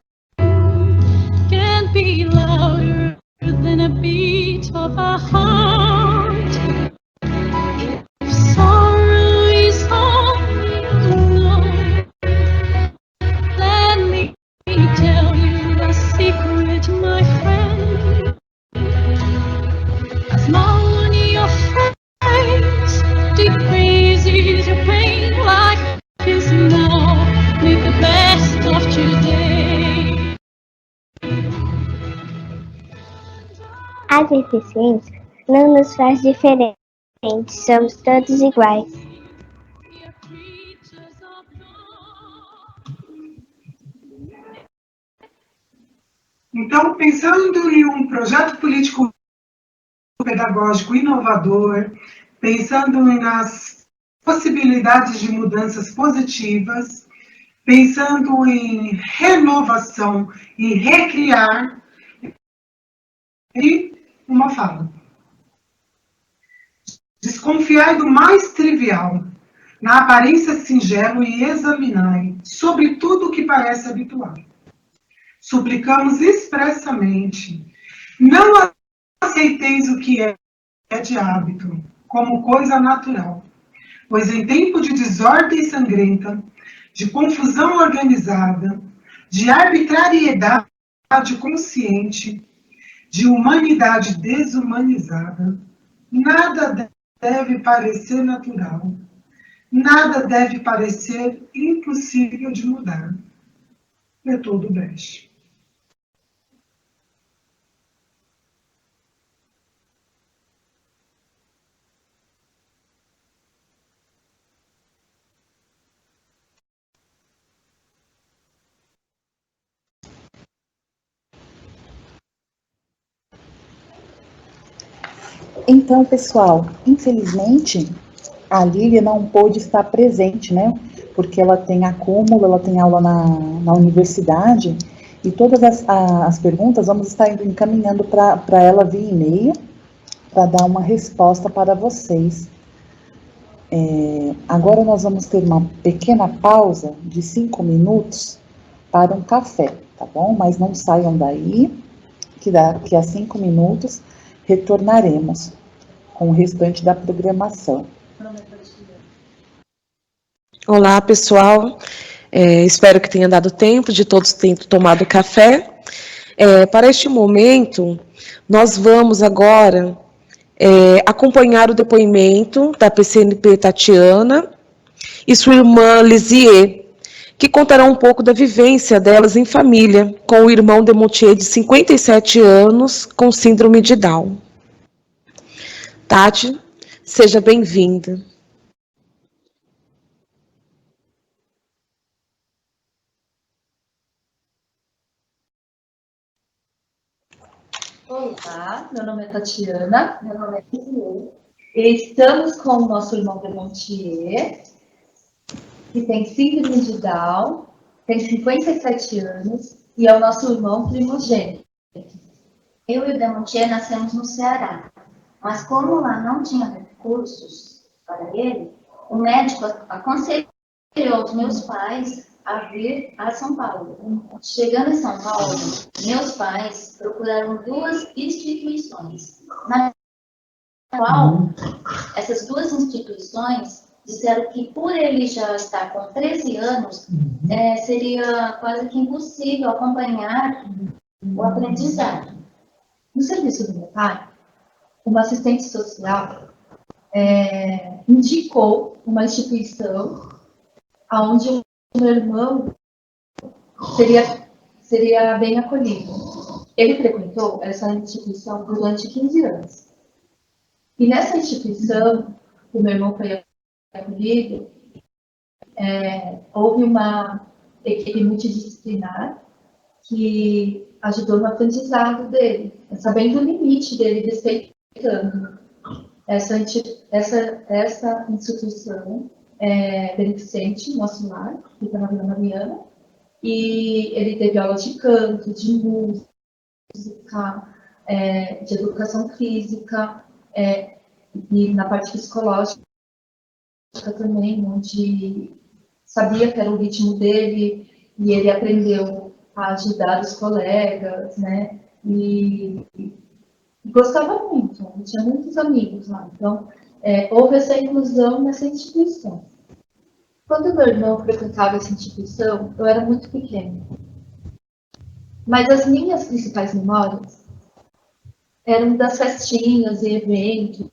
can be louder than a beat of a heart. If sorrow is all you know, let me tell you a secret, my friend. A smile on your face decreases your pain. Life is now, make the best of today. A deficiência não nos faz diferentes, somos todos iguais. Então, pensando em um projeto político pedagógico inovador, pensando nas possibilidades de mudanças positivas, pensando em renovação e recriar, e uma fala. Desconfiai do mais trivial, na aparência singelo, e examinai sobre tudo o que parece habitual. Suplicamos expressamente, não aceiteis o que é de hábito, como coisa natural, pois em tempo de desordem sangrenta, de confusão organizada, de arbitrariedade consciente, de humanidade desumanizada, nada deve parecer natural, nada deve parecer impossível de mudar. Bertold Brecht. Então, pessoal, infelizmente, a Lília não pôde estar presente, né? Porque ela tem acúmulo, ela tem aula na universidade, e todas as perguntas vamos estar encaminhando para ela via e-mail, para dar uma resposta para vocês. Agora nós vamos ter uma pequena pausa de 5 minutos para um café, tá bom? Mas não saiam daí, que daqui a 5 minutos retornaremos com o restante da programação. Olá, pessoal. Espero que tenha dado tempo de todos terem tomado café. Para este momento, nós vamos agora acompanhar o depoimento da PCNP Tatiana e sua irmã Lisier, que contarão um pouco da vivência delas em família, com o irmão Demontier, de 57 anos, com síndrome de Down. Tati, seja bem-vinda. Olá, meu nome é Tatiana, meu nome é Lisier. Estamos com o nosso irmão Demontier, que tem síndrome de Down, tem 57 anos e é o nosso irmão primogênito. Eu e o Demontier nascemos no Ceará, mas como lá não tinha recursos para ele, o médico aconselhou os meus pais a vir a São Paulo. Chegando em São Paulo, meus pais procuraram duas instituições, na qual essas duas instituições disseram que por ele já estar com 13 anos, seria quase que impossível acompanhar o aprendizado. No serviço do meu pai, uma assistente social indicou uma instituição onde o meu irmão seria bem acolhido. Ele frequentou essa instituição durante 15 anos. E nessa instituição, o meu irmão foi acolhido, houve uma equipe multidisciplinar que ajudou no aprendizado dele, sabendo o limite dele, respeitando. Essa instituição beneficente, nosso lar, que fica na Vila Mariana, e ele teve aula de canto, de música, de educação física, e na parte psicológica também, onde sabia que era o ritmo dele, e ele aprendeu a ajudar os colegas, né, e gostava muito, tinha muitos amigos lá, então houve essa inclusão nessa instituição. Quando meu irmão frequentava essa instituição, eu era muito pequena. Mas as minhas principais memórias eram das festinhas e eventos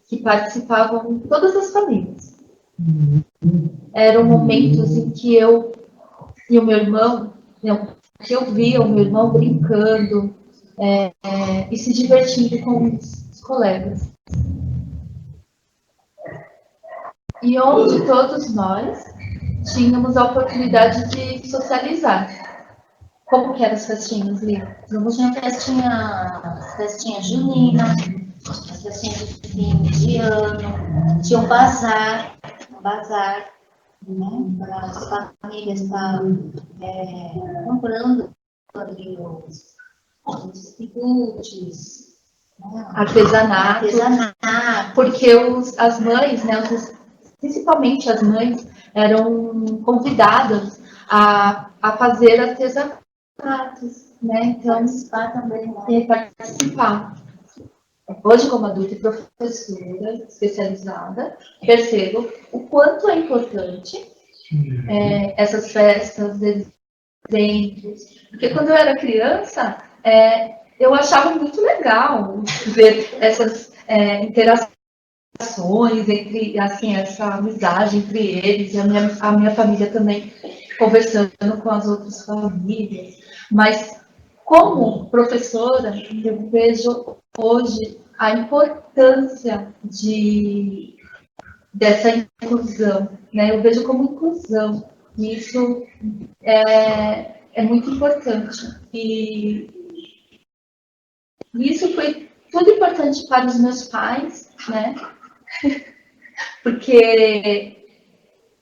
que participavam todas as famílias. Eram momentos em que eu e o meu irmão, que eu via o meu irmão brincando e se divertindo com os colegas. E onde todos nós tínhamos a oportunidade de socializar. Como que eram as festinhas, Lívia? Tinha festinha junina, as festinhas de fim de ano, tinha um bazar, né, para as famílias estarem comprando ali os tributos, né, artesanato, porque as mães, né, principalmente as mães, eram convidadas a fazer artesanatos, né? Então, participar. Hoje, como adulta e professora especializada, percebo o quanto é importante essas festas, eventos, porque quando eu era criança, eu achava muito legal ver essas interações entre, assim, essa amizade entre eles, e a minha família também conversando com as outras famílias. Mas, como professora, eu vejo hoje a importância dessa inclusão, né? Eu vejo como inclusão, e isso é muito importante. E isso foi tudo importante para os meus pais, né? Porque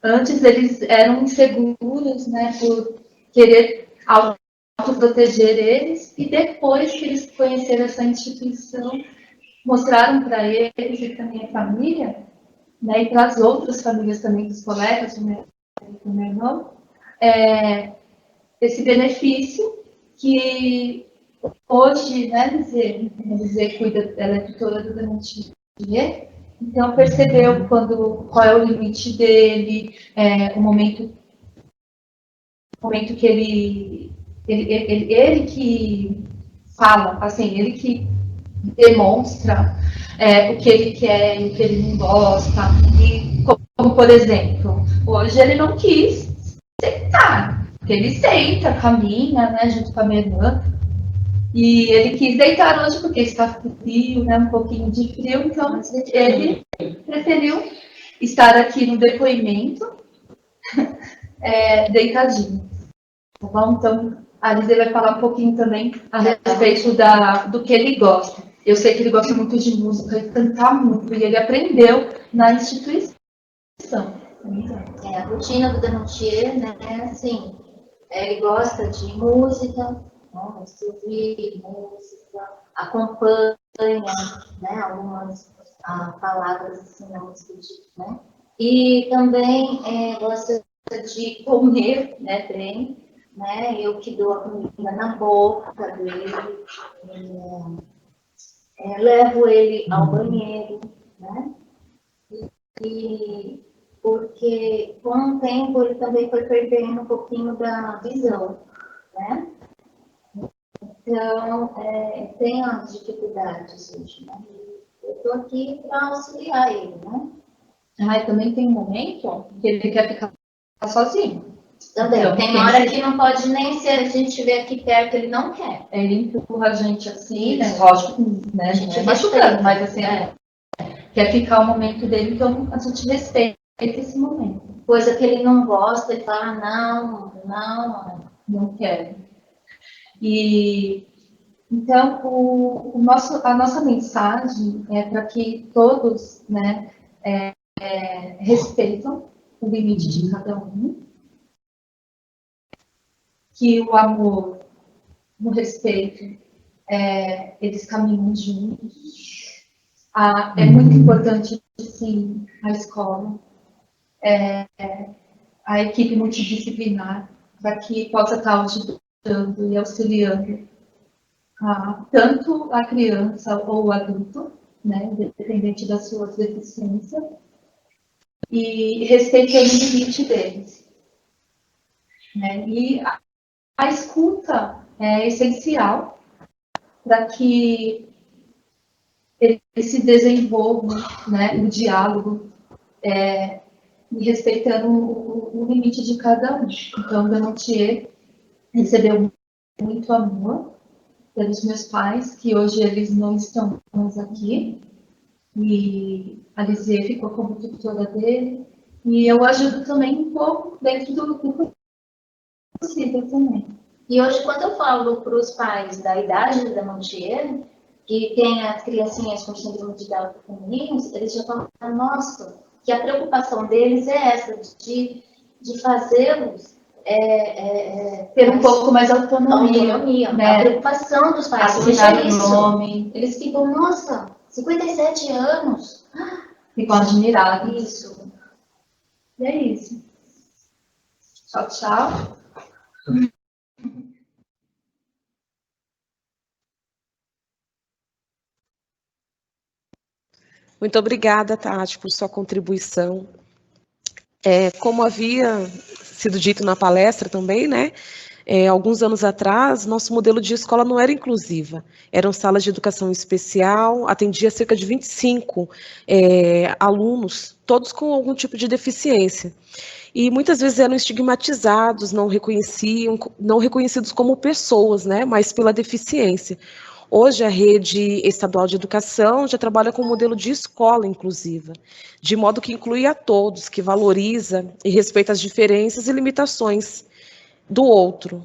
antes eles eram inseguros, né, por querer autoproteger eles, e depois que eles conheceram essa instituição, mostraram para eles e para a minha família, né, e para as outras famílias também, dos colegas do meu irmão, esse benefício que hoje, né, Lisier cuida, ela é tutora do Demontier, Então, percebeu qual é o limite dele, o momento que ele que fala, assim, ele que demonstra o que ele quer e o que ele não gosta. E, como, por exemplo, hoje ele não quis sentar, porque ele senta, caminha, né, junto com a minha irmã. E ele quis deitar hoje porque está frio, né, um pouquinho de frio, então ele preferiu estar aqui no depoimento deitadinho. Tá bom? Então, a Alice vai falar um pouquinho também a respeito do que ele gosta. Eu sei que ele gosta muito de música e cantar muito, e ele aprendeu na instituição. A rotina do Demontier, né, assim, ele gosta de música, né, ouvir música, acompanha, né, algumas palavras assim na música, né, e também gosta de comer, né, bem, né, eu que dou a comida na boca dele, levo ele ao banheiro, né, e porque com o tempo ele também foi perdendo um pouquinho da visão, né? Então, tem as dificuldades hoje, né? Eu estou aqui para auxiliar ele, né? E também tem um momento que ele quer ficar sozinho. Também, então, tem hora que não pode nem ser, a gente estiver aqui perto, ele não quer. Ele empurra a gente assim, né? Lógico, né? A gente machucando, mas assim, quer ficar o momento dele, então a gente respeita esse momento. Coisa que ele não gosta, ele fala, não quero. E então a nossa mensagem é para que todos, né, respeitam o limite de cada um, que o amor, no respeito, eles caminham juntos. É muito importante, sim, a escola, a equipe multidisciplinar, para que possa estar ajudando e auxiliando tanto a criança ou o adulto, né, independente das suas deficiências, e respeitando o limite deles. Né? E a escuta é essencial para que ele se desenvolva, né, o diálogo, e respeitando o limite de cada um. Então, Demontier recebeu muito amor pelos meus pais, que hoje eles não estão mais aqui, e a Lisier ficou como tutora dele, e eu ajudo também um pouco dentro do possível também. E hoje, quando eu falo para os pais da idade do Demontier, que tem as criancinhas com síndrome de Down pequenininhos, eles já falam, nossa, que a preocupação deles é essa, de fazê-los ter um pouco mais autonomia, né? A preocupação dos pais, assinar o nome. Eles ficam, nossa, 57 anos. Ficam admirados. Isso. E é isso. Tchau, tchau. Muito obrigada, Tati, por sua contribuição. Como havia sido dito na palestra também, né? Alguns anos atrás, nosso modelo de escola não era inclusiva. Eram salas de educação especial, atendia cerca de 25 alunos, todos com algum tipo de deficiência. E muitas vezes eram estigmatizados, não reconhecidos como pessoas, né? Mas pela deficiência. Hoje, a rede estadual de educação já trabalha com um modelo de escola inclusiva, de modo que inclui a todos, que valoriza e respeita as diferenças e limitações do outro.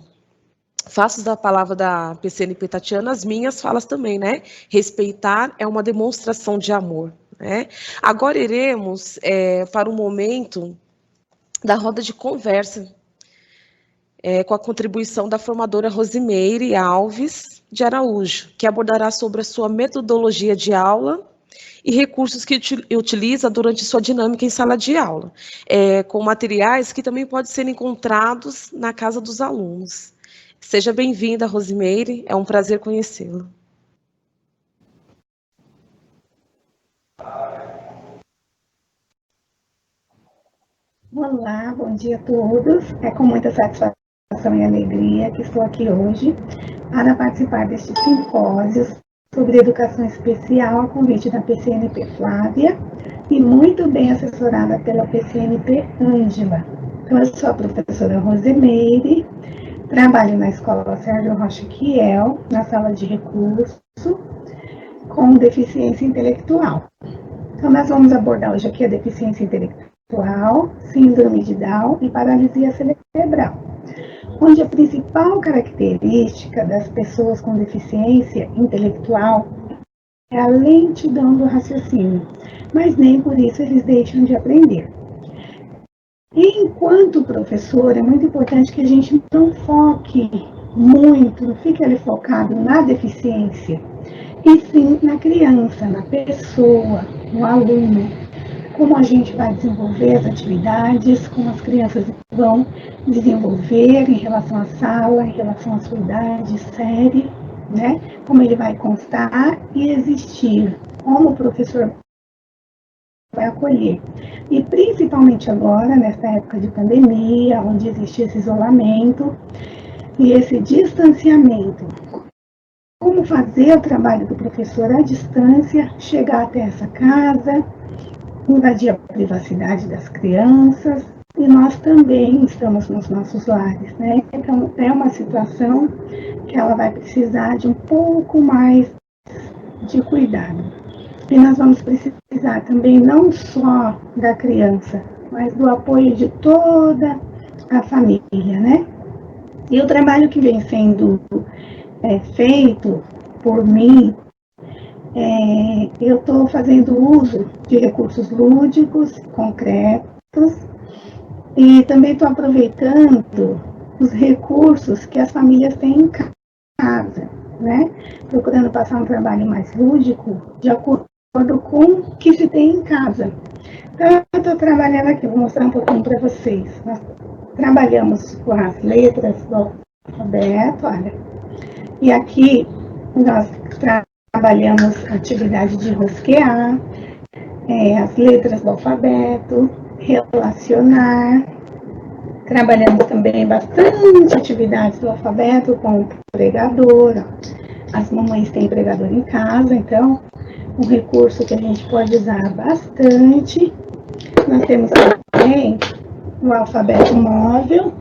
Faço da palavra da PCNP Tatiana as minhas falas também, né? Respeitar é uma demonstração de amor, né? Agora iremos para o momento da roda de conversa, com a contribuição da formadora Rosimeire Alves de Araújo, que abordará sobre a sua metodologia de aula e recursos que utiliza durante sua dinâmica em sala de aula, com materiais que também podem ser encontrados na casa dos alunos. Seja bem-vinda, Rosimeire, é um prazer conhecê-la. Olá, bom dia a todos. É com muita satisfação e alegria que estou aqui hoje para participar deste simpósio sobre educação especial a convite da PCNP Flávia e muito bem assessorada pela PCNP Ângela. Então, eu sou a professora Rosemeire, trabalho na Escola Sérgio Rocha Kiel, na sala de recurso, com deficiência intelectual. Então, nós vamos abordar hoje aqui a deficiência intelectual, síndrome de Down e paralisia cerebral, onde a principal característica das pessoas com deficiência intelectual é a lentidão do raciocínio, mas nem por isso eles deixam de aprender. E enquanto professor, é muito importante que a gente não foque muito, não fique ali focado na deficiência, e sim na criança, na pessoa, no aluno, como a gente vai desenvolver as atividades, como as crianças vão desenvolver em relação à sala, em relação à sua idade, série, né? Como ele vai constar e existir, como o professor vai acolher. E principalmente agora, nessa época de pandemia, onde existe esse isolamento e esse distanciamento, como fazer o trabalho do professor à distância, chegar até essa casa, invadir a privacidade das crianças, e nós também estamos nos nossos lares, né? Então, é uma situação que ela vai precisar de um pouco mais de cuidado. E nós vamos precisar também não só da criança, mas do apoio de toda a família, né? E o trabalho que vem sendo feito por mim, eu estou fazendo uso de recursos lúdicos, concretos, e também estou aproveitando os recursos que as famílias têm em casa, né? Procurando passar um trabalho mais lúdico, de acordo com o que se tem em casa. Então, eu estou trabalhando aqui, vou mostrar um pouquinho para vocês. Nós trabalhamos com as letras do alfabeto, olha. E aqui nós trabalhamos a atividade de rosquear, as letras do alfabeto, relacionar. Trabalhamos também bastante atividades do alfabeto com o pregador. As mamães têm pregador em casa, então um recurso que a gente pode usar bastante. Nós temos também o alfabeto móvel,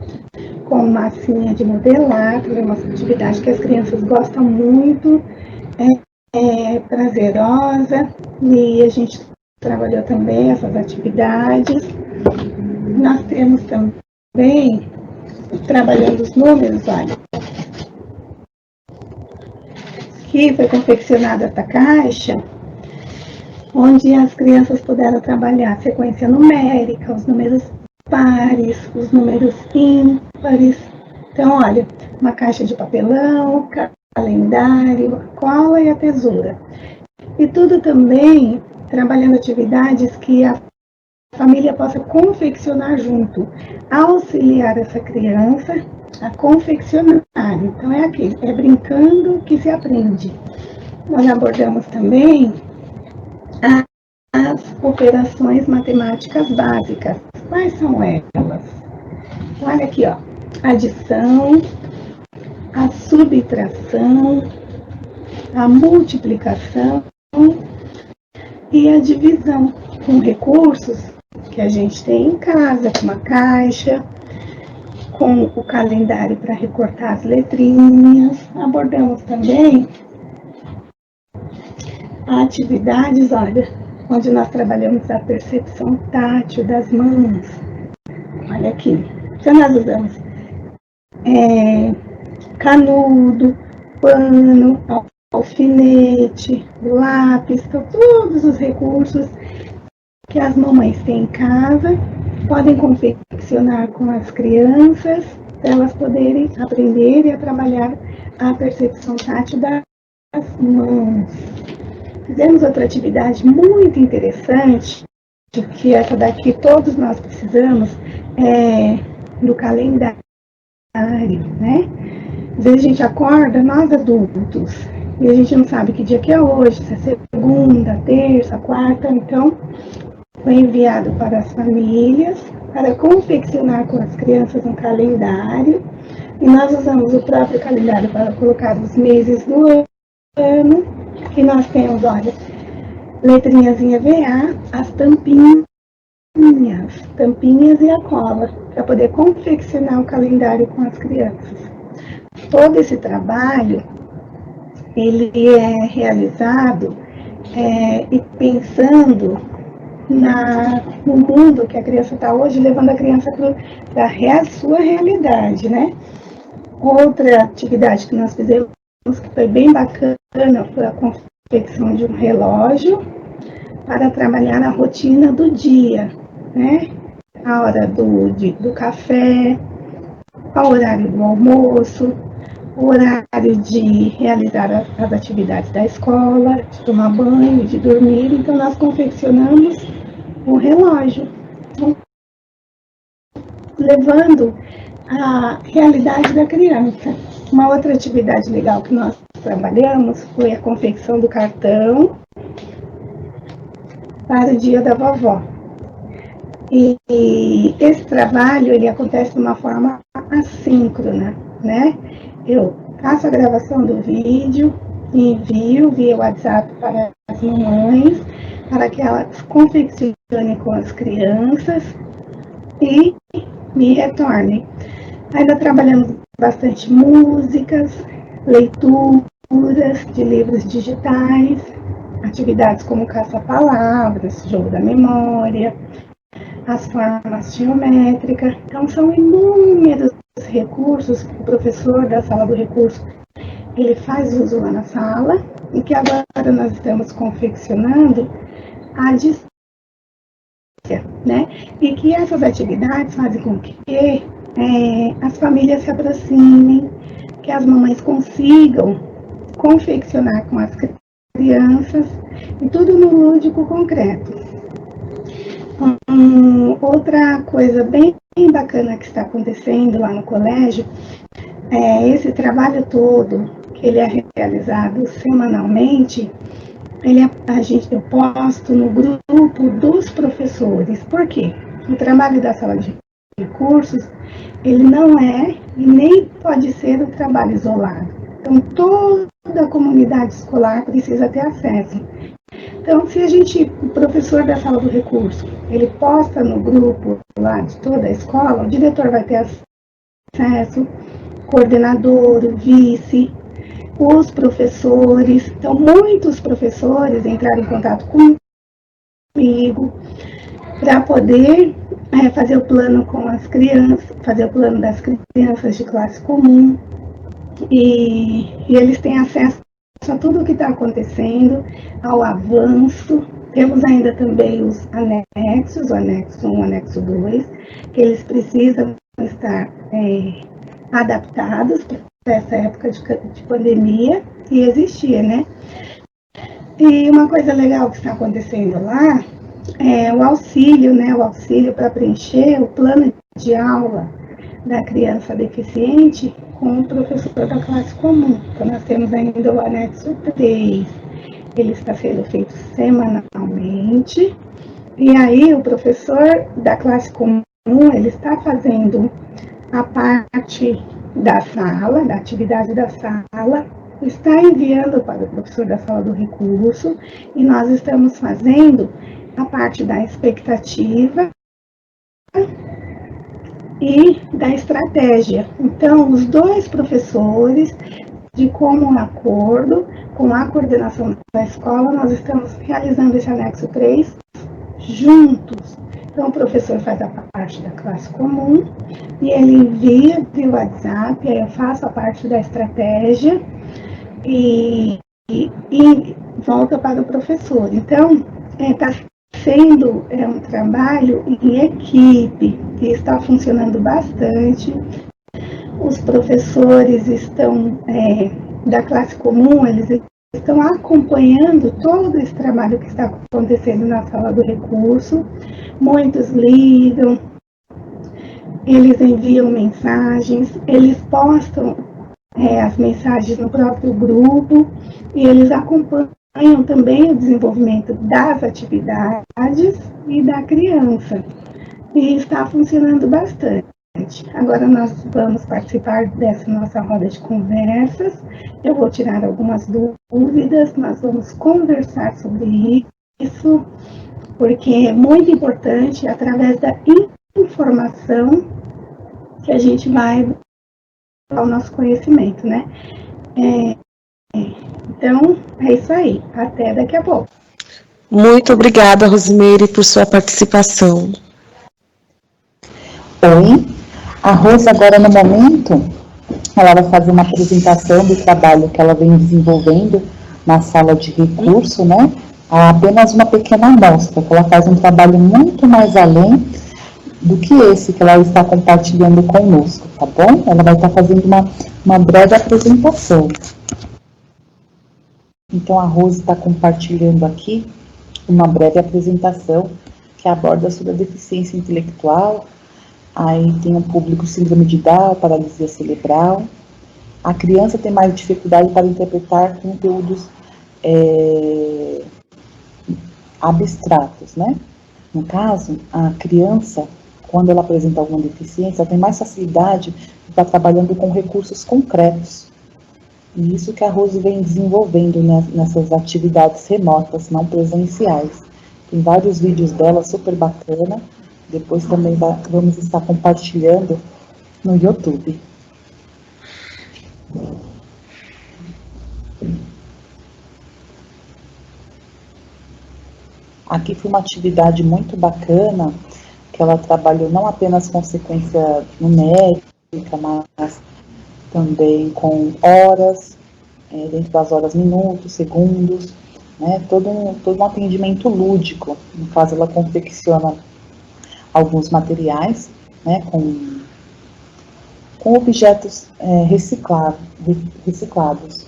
com massinha de modelar, que é uma atividade que as crianças gostam muito, é prazerosa, e a gente trabalhou também essas atividades. Nós temos também, trabalhando os números, olha, que foi confeccionada essa caixa, onde as crianças puderam trabalhar a sequência numérica, os números pares, os números ímpares. Então, olha, uma caixa de papelão, calendário, a cola e a tesoura. E tudo também trabalhando atividades que a família possa confeccionar junto, auxiliar essa criança a confeccionar. Então, é brincando que se aprende. Nós abordamos também as operações matemáticas básicas. Quais são elas? Olha aqui, ó, adição, a subtração, a multiplicação e a divisão, com recursos que a gente tem em casa, com uma caixa, com o calendário para recortar as letrinhas. Abordamos também atividades, olha, onde nós trabalhamos a percepção tátil das mãos. Olha aqui. Então, nós usamos canudo, pano, alfinete, lápis, então, todos os recursos que as mamães têm em casa, podem confeccionar com as crianças, para elas poderem aprender a trabalhar a percepção tátil das mãos. Fizemos outra atividade muito interessante, que essa daqui todos nós precisamos, do calendário, né? Às vezes a gente acorda, nós adultos, e a gente não sabe que dia que é hoje, se é segunda, terça, quarta, então foi enviado para as famílias para confeccionar com as crianças um calendário, e nós usamos o próprio calendário para colocar os meses do ano, e nós temos, olha, letrinhas em EVA, as tampinhas e a cola, para poder confeccionar o calendário com as crianças. Todo esse trabalho, ele é realizado e pensando no mundo que a criança está hoje, levando a criança para a sua realidade, né? Outra atividade que nós fizemos, que foi bem bacana, foi a confecção de um relógio para trabalhar a rotina do dia, né? A hora do café, o horário do almoço, o horário de realizar as atividades da escola, de tomar banho, de dormir. Então, nós confeccionamos um relógio, levando a realidade da criança. Uma outra atividade legal que nós trabalhamos foi a confecção do cartão para o dia da vovó. E esse trabalho, ele acontece de uma forma assíncrona, né? Eu faço a gravação do vídeo e envio via WhatsApp para as mamães, para que elas confeccionem com as crianças e me retornem. Ainda trabalhamos bastante músicas, leituras de livros digitais, atividades como caça-palavras, jogo da memória, as formas geométricas. Então, são inúmeros recursos que o professor da sala do recurso ele faz uso lá na sala e que agora nós estamos confeccionando à distância, né? E que essas atividades fazem com que as famílias se aproximem, que as mamães consigam confeccionar com as crianças, e tudo no lúdico concreto. Outra coisa bem bacana que está acontecendo lá no colégio é esse trabalho todo, que ele é realizado semanalmente, eu posto no grupo dos professores. Por quê? O trabalho da sala de recursos, ele não é e nem pode ser um trabalho isolado. Então, toda a comunidade escolar precisa ter acesso. Então, se o professor da sala do recurso, ele posta no grupo lá de toda a escola, o diretor vai ter acesso, o coordenador, o vice, os professores. Então, muitos professores entraram em contato comigo para poder fazer o plano com as crianças, fazer o plano das crianças de classe comum. E eles têm acesso a tudo o que está acontecendo, ao avanço. Temos ainda também os anexos, o anexo 1, o anexo 2, que eles precisam estar adaptados para essa época de pandemia que existia, né? E uma coisa legal que está acontecendo lá é o auxílio, né? O auxílio para preencher o plano de aula da criança deficiente com o professor da classe comum. Então, nós temos ainda o anexo 3, ele está sendo feito semanalmente, e aí o professor da classe comum, ele está fazendo a parte da sala, da atividade da sala, está enviando para o professor da sala do recurso, e nós estamos fazendo a parte da expectativa e da estratégia. Então, os dois professores, de comum acordo com a coordenação da escola, nós estamos realizando esse anexo 3 juntos. Então, o professor faz a parte da classe comum e ele envia via WhatsApp, aí eu faço a parte da estratégia e volta para o professor. Então, está sendo um trabalho em equipe, que está funcionando bastante. Os professores estão da classe comum, eles estão acompanhando todo esse trabalho que está acontecendo na sala do recurso. Muitos ligam, eles enviam mensagens, eles postam as mensagens no próprio grupo, e eles acompanham também o desenvolvimento das atividades e da criança. E está funcionando bastante. Agora nós vamos participar dessa nossa roda de conversas. Eu vou tirar algumas dúvidas, nós vamos conversar sobre isso, porque é muito importante, através da informação, que a gente vai ao nosso conhecimento, né? Então, é isso aí. Até daqui a pouco. Muito obrigada, Rosimeire, por sua participação. Oi, a Rosa agora no momento, ela vai fazer uma apresentação do trabalho que ela vem desenvolvendo na sala de recurso, né? Há apenas uma pequena amostra, que ela faz um trabalho muito mais além do que esse que ela está compartilhando conosco, tá bom? Ela vai estar fazendo uma breve apresentação. Então a Rosa está compartilhando aqui uma breve apresentação que aborda sobre a deficiência intelectual. Aí tem um público síndrome de Down, paralisia cerebral. A criança tem mais dificuldade para interpretar conteúdos abstratos, né? No caso, a criança, quando ela apresenta alguma deficiência, ela tem mais facilidade de estar trabalhando com recursos concretos. E isso que a Rose vem desenvolvendo nessas atividades remotas, não presenciais. Tem vários vídeos dela super bacana. Depois também vamos estar compartilhando no YouTube. Aqui foi uma atividade muito bacana, que ela trabalhou não apenas com sequência numérica, mas também com horas, dentro das horas minutos, segundos, né, todo um atendimento lúdico. No caso, ela confecciona alguns materiais, né, com objetos reciclados.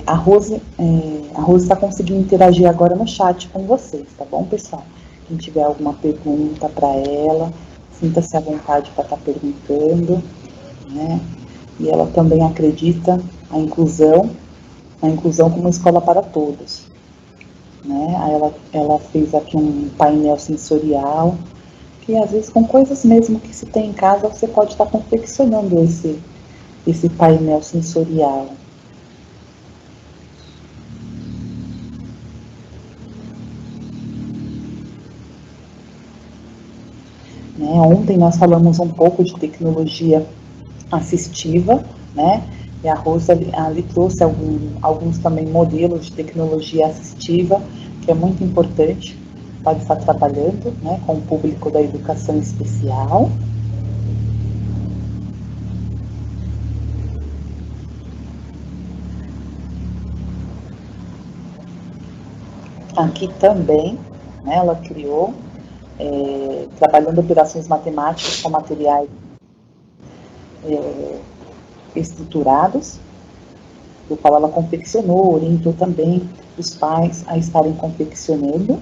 A Rose está conseguindo interagir agora no chat com vocês, tá bom, pessoal? Quem tiver alguma pergunta para ela, sinta-se à vontade para estar perguntando, né? E ela também acredita na inclusão como uma escola para todos, né? Aí ela fez aqui um painel sensorial, que às vezes com coisas mesmo que se tem em casa, você pode estar confeccionando esse painel sensorial. Ontem nós falamos um pouco de tecnologia assistiva, né? E a Rosa ali trouxe alguns também modelos de tecnologia assistiva, que é muito importante para estar trabalhando, né, com o público da educação especial. Aqui também, né, ela criou, trabalhando operações matemáticas com materiais estruturados, do qual ela confeccionou, orientou também os pais a estarem confeccionando.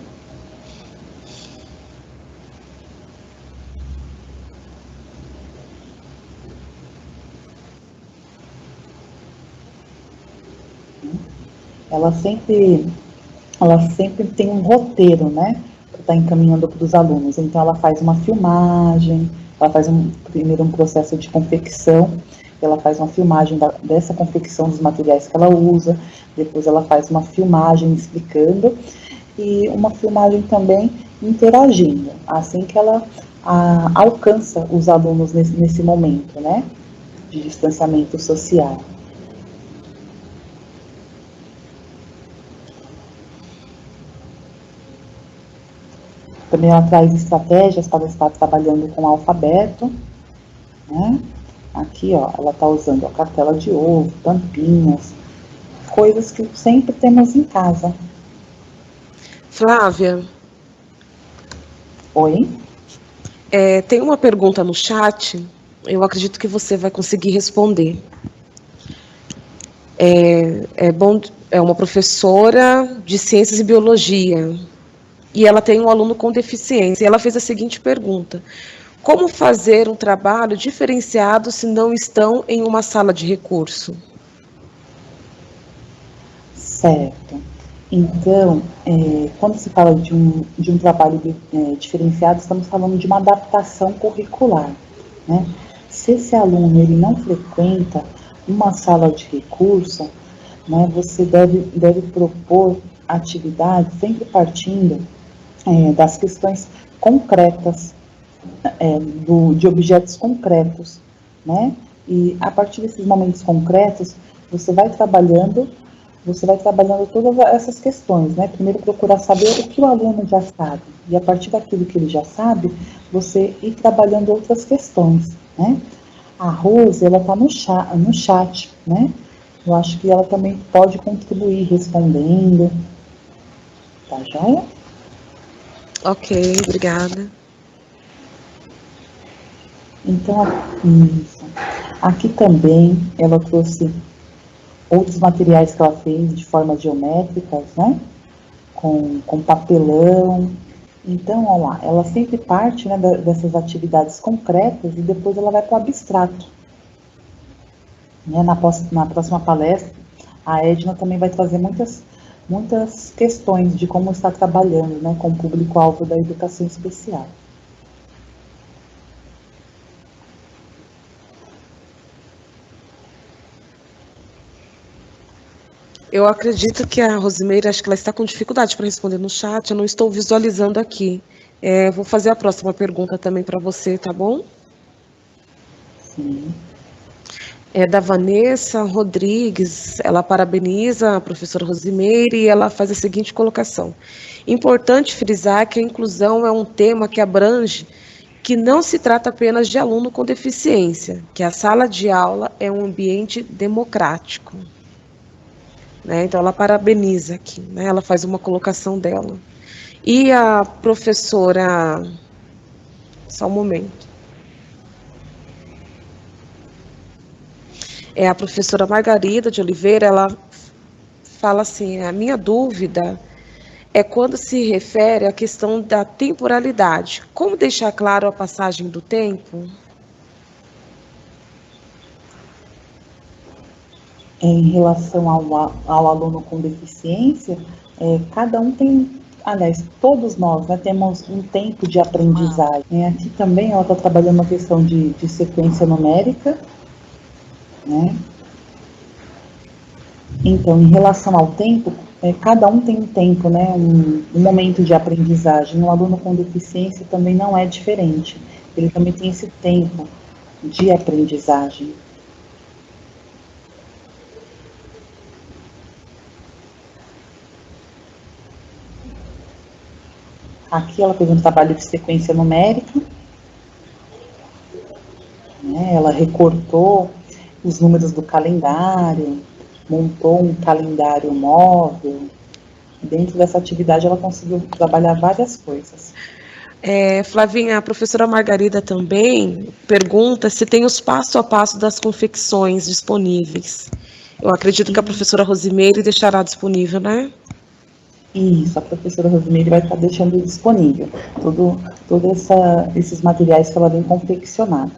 Ela sempre tem um roteiro, né, que está encaminhando para os alunos. Então ela faz uma filmagem, ela faz primeiro um processo de confecção, ela faz uma filmagem dessa confecção dos materiais que ela usa, depois ela faz uma filmagem explicando e uma filmagem também interagindo, assim que ela alcança os alunos nesse momento, né, de distanciamento social. Também ela traz estratégias para estar trabalhando com o alfabeto, né? Aqui, ó, ela está usando a cartela de ovo, tampinhas, coisas que sempre temos em casa. Flávia. Oi? Tem uma pergunta no chat, eu acredito que você vai conseguir responder. É uma professora de Ciências e Biologia. e ela tem um aluno com deficiência. E ela fez a seguinte pergunta: como fazer um trabalho diferenciado se não estão em uma sala de recurso? Certo. Então, quando se fala de um trabalho diferenciado, estamos falando de uma adaptação curricular, né? Se esse aluno ele não frequenta uma sala de recurso, né, você deve propor atividades sempre partindo das questões concretas, de objetos concretos, né? E a partir desses momentos concretos, você vai trabalhando todas essas questões, né? Primeiro procurar saber o que o aluno já sabe, e a partir daquilo que ele já sabe, você ir trabalhando outras questões, né? A Rose, ela está no chat, né? Eu acho que ela também pode contribuir respondendo. Tá joia? Ok, obrigada. Então, isso. Aqui também ela trouxe outros materiais que ela fez de formas geométricas, né? Com papelão. Então, olha lá, ela sempre parte, né, dessas atividades concretas e depois ela vai para o abstrato. Né? Na próxima palestra, a Edna também vai trazer muitas questões de como está trabalhando, né, com o público-alvo da educação especial. Eu acredito que a Rosimeire, acho que ela está com dificuldade para responder no chat, eu não estou visualizando aqui. Vou fazer a próxima pergunta também para você, tá bom? Sim. É da Vanessa Rodrigues, ela parabeniza a professora Rosimeire e ela faz a seguinte colocação: importante frisar que a inclusão é um tema que abrange, que não se trata apenas de aluno com deficiência, que a sala de aula é um ambiente democrático. Né? Então, ela parabeniza aqui, né? Ela faz uma colocação dela. E a professora... Só um momento. A professora Margarida de Oliveira, ela fala assim: a minha dúvida é quando se refere à questão da temporalidade. Como deixar claro a passagem do tempo? Em relação ao aluno com deficiência, cada um tem, aliás, todos nós, né, temos um tempo de aprendizagem. Aqui também ela está trabalhando uma questão de sequência numérica, né? Então, em relação ao tempo, cada um tem um tempo, né, um momento de aprendizagem. Um aluno com deficiência também não é diferente. Ele também tem esse tempo de aprendizagem. Aqui ela fez um trabalho de sequência numérica, né? Ela recortou os números do calendário, montou um calendário móvel. Dentro dessa atividade ela conseguiu trabalhar várias coisas. Flavinha, a professora Margarida também pergunta se tem os passo a passo das confecções disponíveis. Eu acredito que a professora Rosimeire deixará disponível, né? Isso, a professora Rosimeire vai estar deixando disponível todos esses materiais que ela tem confeccionado.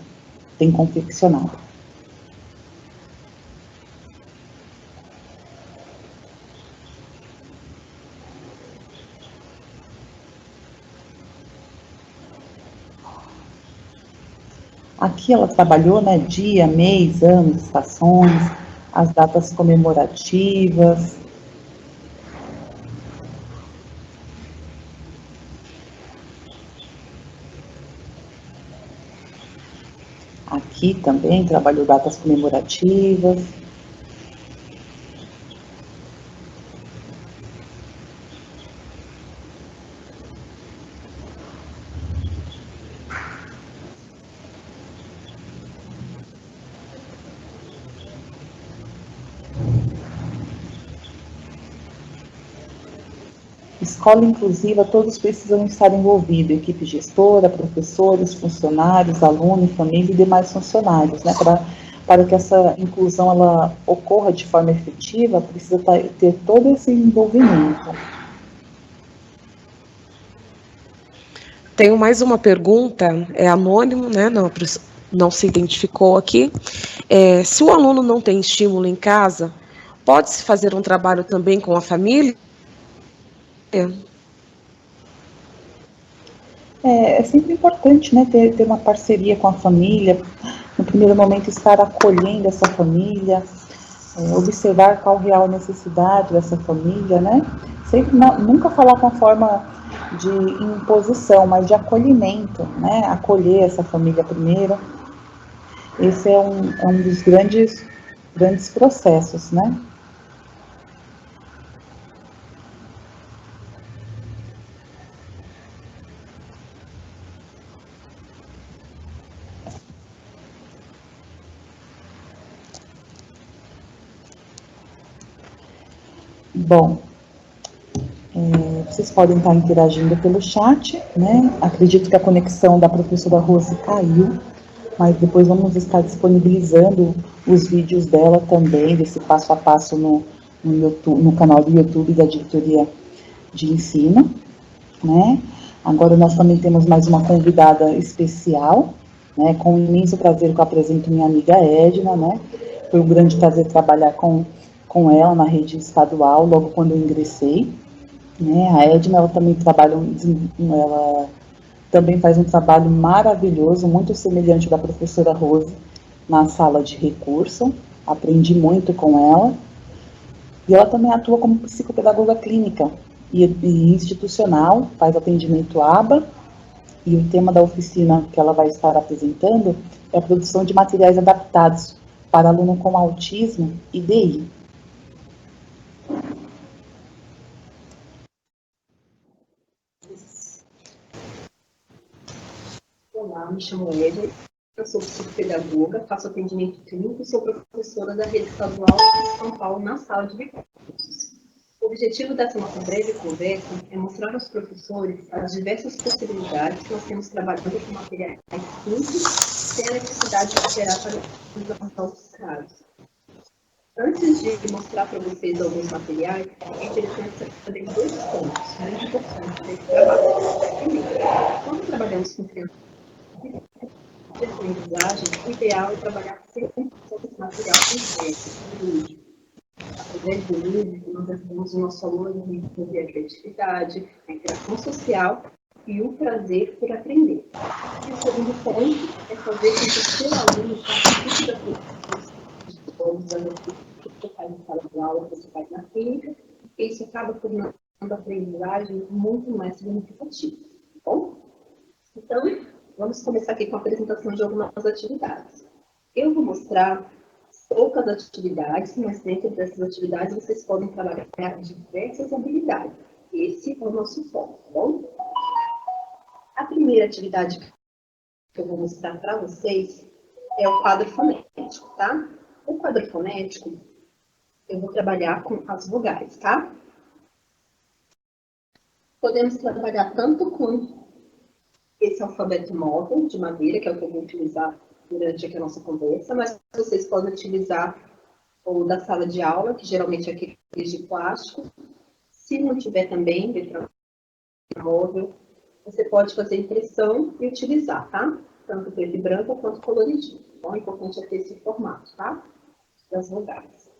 Aqui ela trabalhou, né, dia, mês, ano, estações, as datas comemorativas. Aqui também trabalhou datas comemorativas. Escola inclusiva, todos precisam estar envolvidos, equipe gestora, professores, funcionários, alunos, família e demais funcionários, né? Para que essa inclusão ela ocorra de forma efetiva, precisa ter todo esse envolvimento. Tenho mais uma pergunta, é anônimo, né? Não se identificou aqui. Se o aluno não tem estímulo em casa, pode-se fazer um trabalho também com a família? É sempre importante, né, ter uma parceria com a família, no primeiro momento estar acolhendo essa família, observar qual real necessidade dessa família, né? Sempre nunca falar com a forma de imposição, mas de acolhimento, né? Acolher essa família primeiro. Esse é um dos grandes processos, né? Bom, vocês podem estar interagindo pelo chat, né? Acredito que a conexão da professora Rose caiu, mas depois vamos estar disponibilizando os vídeos dela também, desse passo a passo no YouTube, no canal do YouTube da Diretoria de Ensino, né? Agora nós também temos mais uma convidada especial, né? Com imenso prazer que eu apresento minha amiga Edna, né? Foi um grande prazer trabalhar com ela na rede estadual, logo quando eu ingressei, né? A Edna, ela também faz um trabalho maravilhoso, muito semelhante da professora Rose, na sala de recurso. Aprendi muito com ela. E ela também atua como psicopedagoga clínica e institucional, faz atendimento ABA. E o tema da oficina que ela vai estar apresentando é a produção de materiais adaptados para aluno com autismo e DI. Olá, me chamo Edna, eu sou psicopedagoga, faço atendimento clínico e sou professora da rede estadual de São Paulo na sala de recursos. O objetivo dessa nossa breve conversa é mostrar aos professores as diversas possibilidades que nós temos trabalhando com materiais simples, sem a necessidade de esperar para os casos. Antes de mostrar para vocês alguns materiais, é interessante saber dois pontos muito importantes desse trabalho. Primeiro, quando trabalhamos com crianças de aprendizagem, o ideal é trabalhar sempre com esse material concreto, através do livro, nós ajudamos o nosso aluno a desenvolver a criatividade, a interação social e o prazer por aprender. E o segundo ponto é fazer com que o seu aluno participe da produção, usando o que você faz em sala de aula, o que você faz na clínica, e isso acaba tornando a aprendizagem muito mais significativa. Bom? Então, vamos começar aqui com a apresentação de algumas atividades. Eu vou mostrar poucas atividades, mas dentro dessas atividades vocês podem trabalhar diversas habilidades. Esse é o nosso foco, tá bom? A primeira atividade que eu vou mostrar para vocês é o quadro fonético, tá? O quadro fonético, eu vou trabalhar com as vogais, tá? Podemos trabalhar tanto com esse alfabeto móvel de madeira, que é o que eu vou utilizar durante aqui a nossa conversa, mas vocês podem utilizar o da sala de aula, que geralmente é aquele de plástico. Se não tiver também letra móvel, você pode fazer impressão e utilizar, tá? Tanto preto e branco quanto coloridinho. Então, é importante é ter esse formato, tá? Das vogais.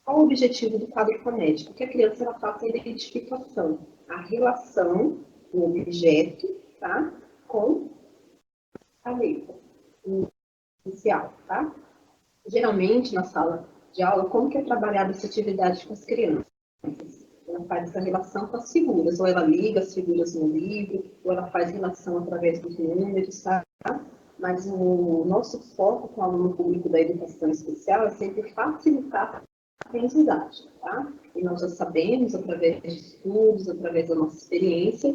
Qual o objetivo do quadro fonético? Que a criança ela faça a identificação, a relação do objeto, tá? Com a letra inicial, tá? Geralmente, na sala de aula, como que é trabalhada essa atividade com as crianças? Ela faz essa relação com as figuras, ou ela liga as figuras no livro, ou ela faz relação através dos números, tá? Mas o nosso foco com o aluno público da educação especial é sempre facilitar a aprendizagem, tá? E nós já sabemos, através de estudos, através da nossa experiência,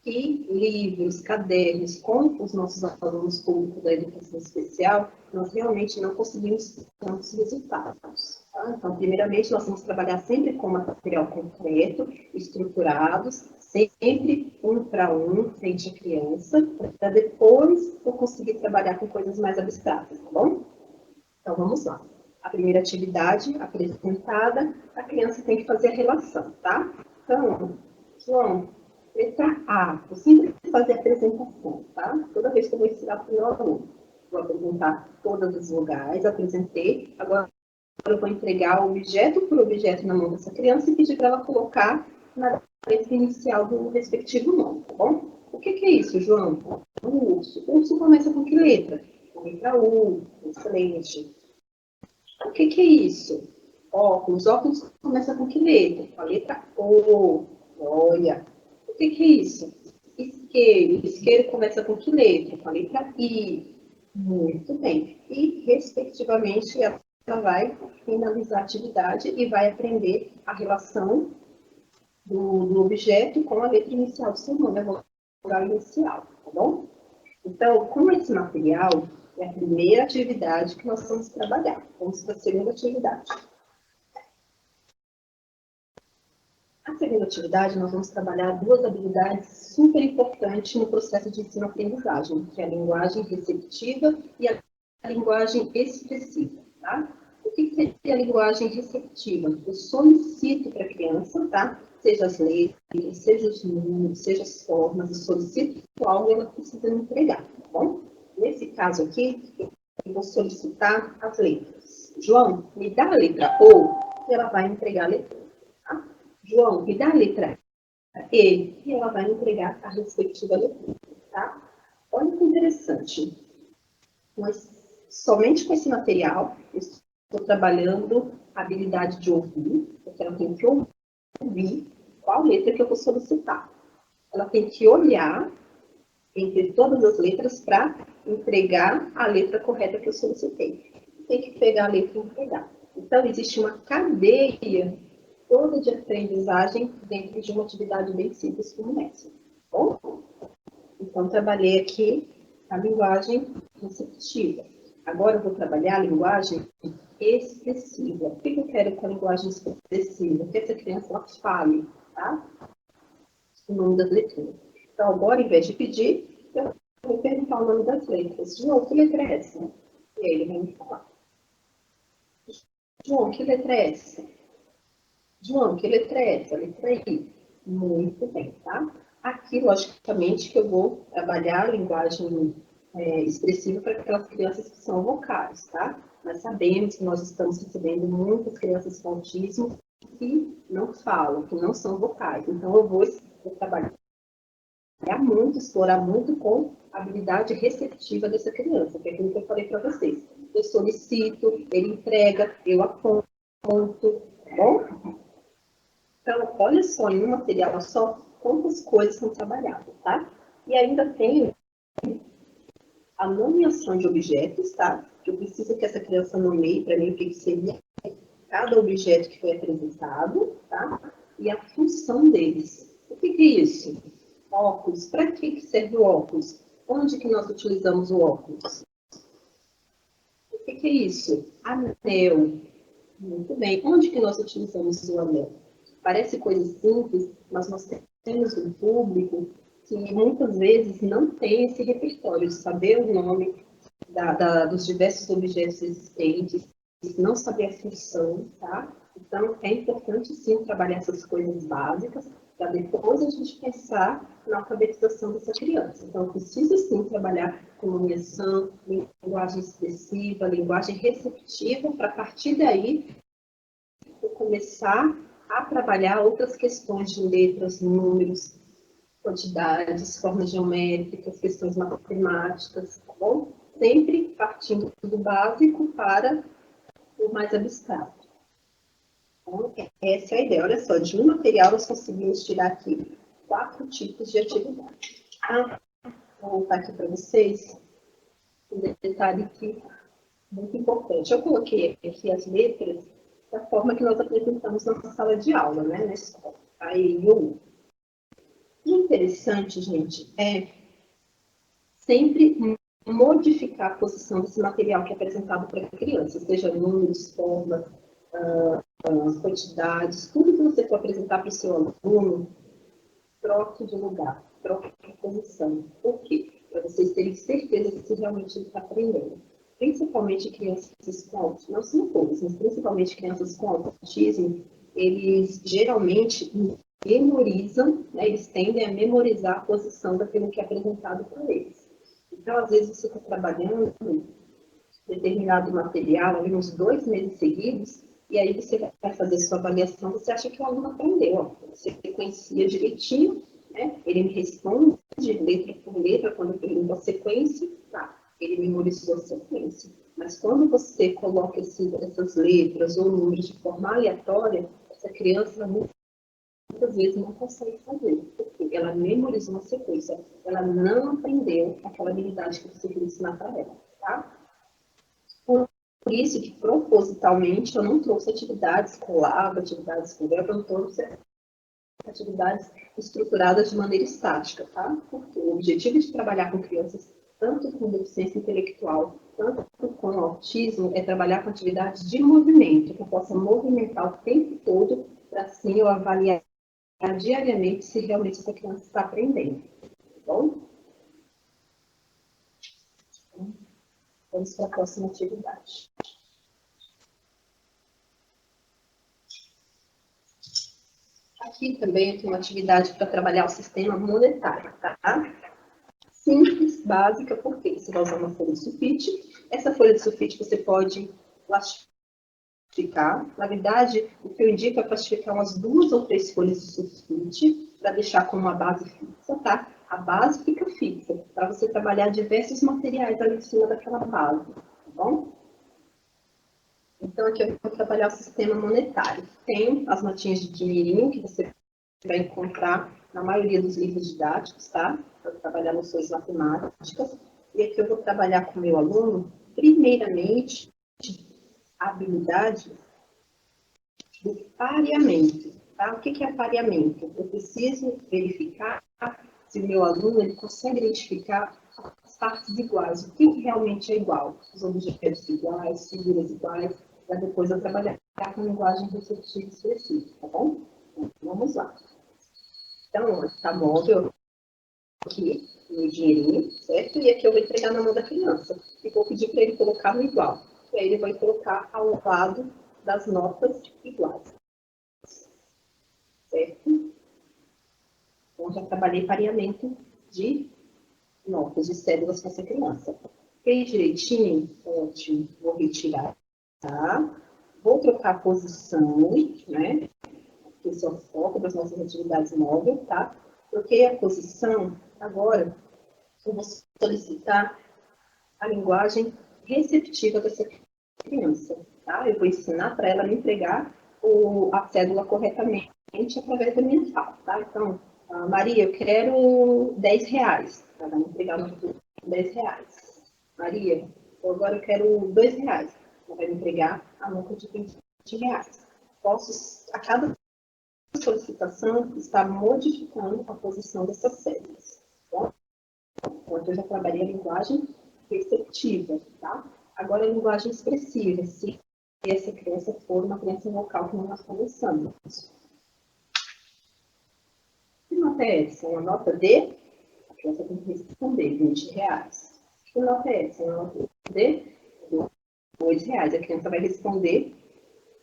que livros, cadernos com os nossos alunos públicos da educação especial, nós realmente não conseguimos tantos resultados. Tá? Então, primeiramente, nós vamos trabalhar sempre com material concreto, estruturados, sempre um para um, frente à criança, para depois eu conseguir trabalhar com coisas mais abstratas, tá bom? Então, vamos lá. A primeira atividade apresentada, a criança tem que fazer a relação, tá? Então, João, Letra A, eu sempre fazer apresentação, tá? Toda vez que eu vou ensinar para o meu aluno, vou apresentar todas as vogais, apresentei, agora eu vou entregar objeto por objeto na mão dessa criança e pedir para ela colocar na letra inicial do respectivo nome, tá bom? O que é isso, João? O urso. O urso começa com que letra? Com a letra U, excelente. O que é isso? Óculos. Óculos começa com que letra? Com a letra O. Olha. O que é isso? Isqueiro. Isqueiro começa com que letra? Com a letra I. Muito bem. E, respectivamente, ela vai finalizar a atividade e vai aprender a relação do objeto com a letra inicial do seu nome, a vogal inicial, tá bom? Então, com esse material, é a primeira atividade que nós vamos trabalhar. Vamos para a segunda atividade. A segunda atividade, nós vamos trabalhar duas habilidades super importantes no processo de ensino-aprendizagem, que é a linguagem receptiva e a linguagem expressiva, tá? O que seria a linguagem receptiva? Eu solicito para a criança, tá? Seja as letras, seja os números, seja as formas, eu solicito algo e ela precisa me entregar, tá bom? Nesse caso aqui, eu vou solicitar as letras. João, me dá a letra O, e ela vai entregar a letra O, tá? João, me dá a letra E, e ela vai me entregar a respectiva letra, tá? Olha que interessante. Mas somente com esse material, eu estou trabalhando a habilidade de ouvir, porque ela tem que ouvir qual letra que eu vou solicitar. Ela tem que olhar entre todas as letras para entregar a letra correta que eu solicitei. Tem que pegar a letra e entregar. Então, existe uma cadeia toda de aprendizagem dentro de uma atividade bem simples como essa. Bom? Então, trabalhei aqui a linguagem receptiva. Agora eu vou trabalhar a linguagem expressiva. O que eu quero com a linguagem expressiva? Que essa criança ela fale, tá? O nome das letras. Então, agora, em vez de pedir, eu vou perguntar o nome das letras. João, que letra é essa? E aí ele vai me falar. João, que letra é essa? João, que letra é essa? Letra I. Muito bem, tá? Aqui, logicamente, que eu vou trabalhar a linguagem expressiva para aquelas crianças que são vocais, tá? Nós sabemos que nós estamos recebendo muitas crianças com autismo que não falam, que não são vocais. Então, eu vou trabalhar muito, explorar muito com a habilidade receptiva dessa criança, que é aquilo que eu falei para vocês. Eu solicito, ele entrega, eu aponto, tá bom? Então, olha só, em um material só, quantas coisas são trabalhadas, tá? E ainda tem a nomeação de objetos, tá? Eu preciso que essa criança nomeie para mim o que seria cada objeto que foi apresentado, tá? E a função deles. O que é isso? Óculos. Para que serve o óculos? Onde que nós utilizamos o óculos? O que é isso? Anel. Muito bem. Onde que nós utilizamos o anel? Parece coisa simples, mas nós temos um público que muitas vezes não tem esse repertório de saber o nome dos diversos objetos existentes, não saber a função, tá? Então, é importante, sim, trabalhar essas coisas básicas, para depois a gente pensar na alfabetização dessa criança. Então, eu preciso, sim, trabalhar com nomeação, linguagem expressiva, linguagem receptiva, para, a partir daí, eu começar a trabalhar outras questões de letras, números, quantidades, formas geométricas, questões matemáticas, tá bom? Sempre partindo do básico para o mais abstrato. Então, essa é a ideia. Olha só, de um material nós conseguimos tirar aqui 4 tipos de atividade. Tá? Vou voltar aqui para vocês um detalhe aqui muito importante. Eu coloquei aqui as letras da forma que nós apresentamos na nossa sala de aula, né, na escola. Aí, o interessante, gente, é sempre modificar a posição desse material que é apresentado para a criança, seja números, formas, quantidades, tudo que você for apresentar para o seu aluno, troque de lugar, troque de posição. Por quê? Para vocês terem certeza que realmente ele está aprendendo. Principalmente crianças com autismo, não são todas, mas principalmente crianças com autismo, eles geralmente memorizam, né, eles tendem a memorizar a posição daquilo que é apresentado para eles. Então, às vezes, você está trabalhando determinado material ali uns 2 meses seguidos, e aí você vai fazer sua avaliação, você acha que o aluno aprendeu, ó, você sequencia direitinho, né? Ele me responde letra por letra, quando eu pergunto a sequência, tá, ele memorizou a sequência. Mas quando você coloca essas letras ou números de forma aleatória, essa criança muitas vezes não consegue fazer, porque ela memorizou uma sequência, ela não aprendeu aquela habilidade que você queria ensinar para ela, tá? Por isso que, propositalmente, eu não trouxe atividades com lava, atividades com verbo, eu não trouxe atividades estruturadas de maneira estática, tá? Porque o objetivo de trabalhar com crianças, tanto com deficiência intelectual, tanto com autismo, é trabalhar com atividades de movimento, que eu possa movimentar o tempo todo, para assim eu avaliar diariamente se realmente essa criança está aprendendo, tá bom? Vamos para a próxima atividade. Aqui também eu tenho uma atividade para trabalhar o sistema monetário, tá? Simples, básica, porque você vai usar uma folha de sulfite. Essa folha de sulfite você pode plastificar. Na verdade, o que eu indico é plastificar umas 2 ou 3 folhas de sulfite para deixar com uma base fixa, tá? A base fica fixa, para você trabalhar diversos materiais ali em cima daquela base, tá bom? Então, aqui eu vou trabalhar o sistema monetário. Tem as notinhas de dinheirinho que você vai encontrar na maioria dos livros didáticos, tá? Para trabalhar noções matemáticas. E aqui eu vou trabalhar com o meu aluno, primeiramente, a habilidade do pareamento, tá? O que é pareamento? Eu preciso verificar se o meu aluno ele consegue identificar as partes iguais, o que realmente é igual, os objetos iguais, figuras iguais, para depois eu trabalhar com linguagem receptiva específica, tá bom? Então, vamos lá. Então, está móvel aqui, no dinheirinho, certo? E aqui eu vou entregar na mão da criança. E vou pedir para ele colocar no igual. E aí ele vai colocar ao lado das notas iguais. Certo? Então, já trabalhei pareamento de notas, de cédulas com essa criança. Fez direitinho? Ótimo. Vou retirar. Tá? Vou trocar a posição, né? Esse é o foco das nossas atividades móveis, tá? Troquei a posição, agora eu vou solicitar a linguagem receptiva dessa criança, tá? Eu vou ensinar para ela me entregar a cédula corretamente através da minha fala, tá? Então, Maria, eu quero R$10, ela vai me entregar uma R$10. Maria, agora eu quero R$2, ela vai me entregar a nota de R$20. Posso, a cada solicitação, estar modificando a posição dessas cédulas, tá? Então, eu já trabalhei a linguagem receptiva, tá? Agora, a linguagem expressiva, se essa criança for uma criança vocal que não nós conversamos. Que nota é essa? Uma nota de... A criança tem que responder, R$20. Que nota é essa? Uma nota de R$2. A criança vai responder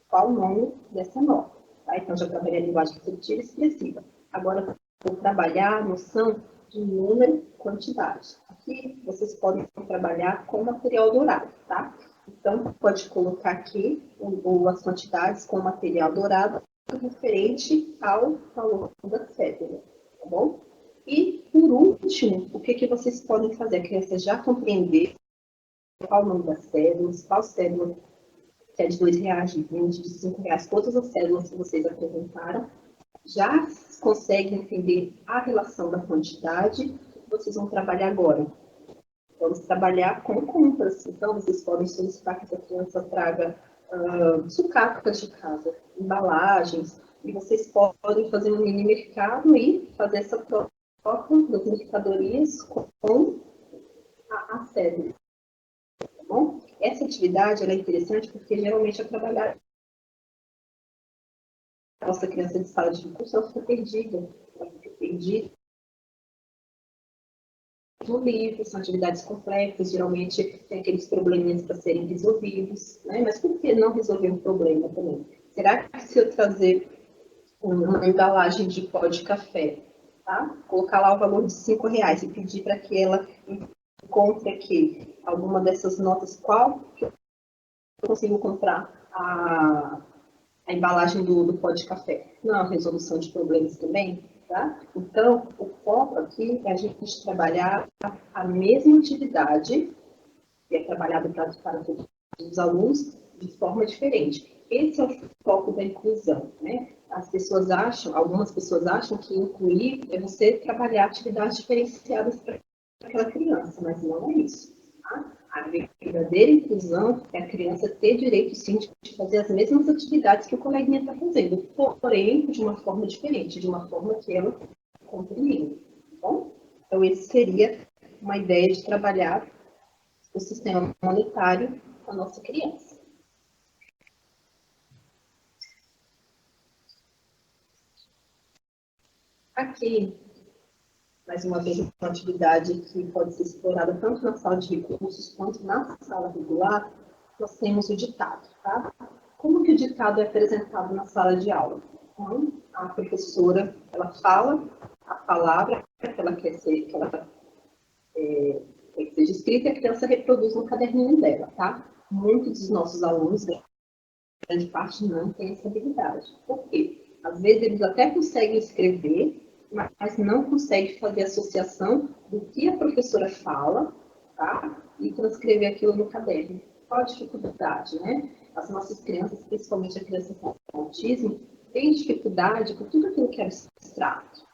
qual o nome dessa nota. Tá? Então, já trabalhei a linguagem receptiva e expressiva. Agora, vou trabalhar a noção de número e quantidade. Aqui, vocês podem trabalhar com material dourado, tá? Então, pode colocar aqui as quantidades com material dourado referente ao valor da cédula, tá bom? E, por último, o que vocês podem fazer? A criança já compreender qual o nome das cédulas, qual cédula que é de R$2, de R$20, de R$5, todas as cédulas que vocês apresentaram, já conseguem entender a relação da quantidade que vocês vão trabalhar agora. Vamos trabalhar com compras. Então, vocês podem solicitar que essa criança traga sucatas de casa, embalagens, e vocês podem fazer um mini mercado e fazer essa troca das mercadorias com a cédula. Tá bom? Essa atividade ela é interessante porque geralmente é trabalhar a nossa criança de sala de recurso, ela fica perdida. Ela fica perdida no livro, são atividades complexas, geralmente tem aqueles probleminhas para serem resolvidos, né? Mas por que não resolver um problema também? Será que se eu trazer uma embalagem de pó de café, tá? Colocar lá o valor de R$ 5 e pedir para que ela encontre aqui alguma dessas notas, qual que eu consigo comprar a embalagem do pó de café. Não é uma resolução de problemas também, tá? Então, o foco aqui é a gente trabalhar a mesma atividade, que é trabalhado para todos os alunos, de forma diferente. Esse é o foco da inclusão, né? Algumas pessoas acham que incluir é você trabalhar atividades diferenciadas para aquela criança, mas não é isso, tá? A verdadeira inclusão é a criança ter direito, sim, de fazer as mesmas atividades que o coleguinha está fazendo, porém, de uma forma diferente, de uma forma que ela compreende, tá bom? Então, esse seria uma ideia de trabalhar o sistema monetário com a nossa criança. Aqui, mais uma vez, uma atividade que pode ser explorada tanto na sala de recursos quanto na sala regular, nós temos o ditado, tá? Como que o ditado é apresentado na sala de aula? Então, a professora, ela fala a palavra que ela quer que seja escrita e a criança reproduz no caderninho dela, tá? Muitos dos nossos alunos, grande parte, não tem essa habilidade. Por quê? Às vezes eles até conseguem escrever, mas não conseguem fazer associação do que a professora fala, tá? E transcrever aquilo no caderno. Qual a dificuldade, né? As nossas crianças, principalmente a criança com autismo, têm dificuldade com tudo aquilo que é abstrato.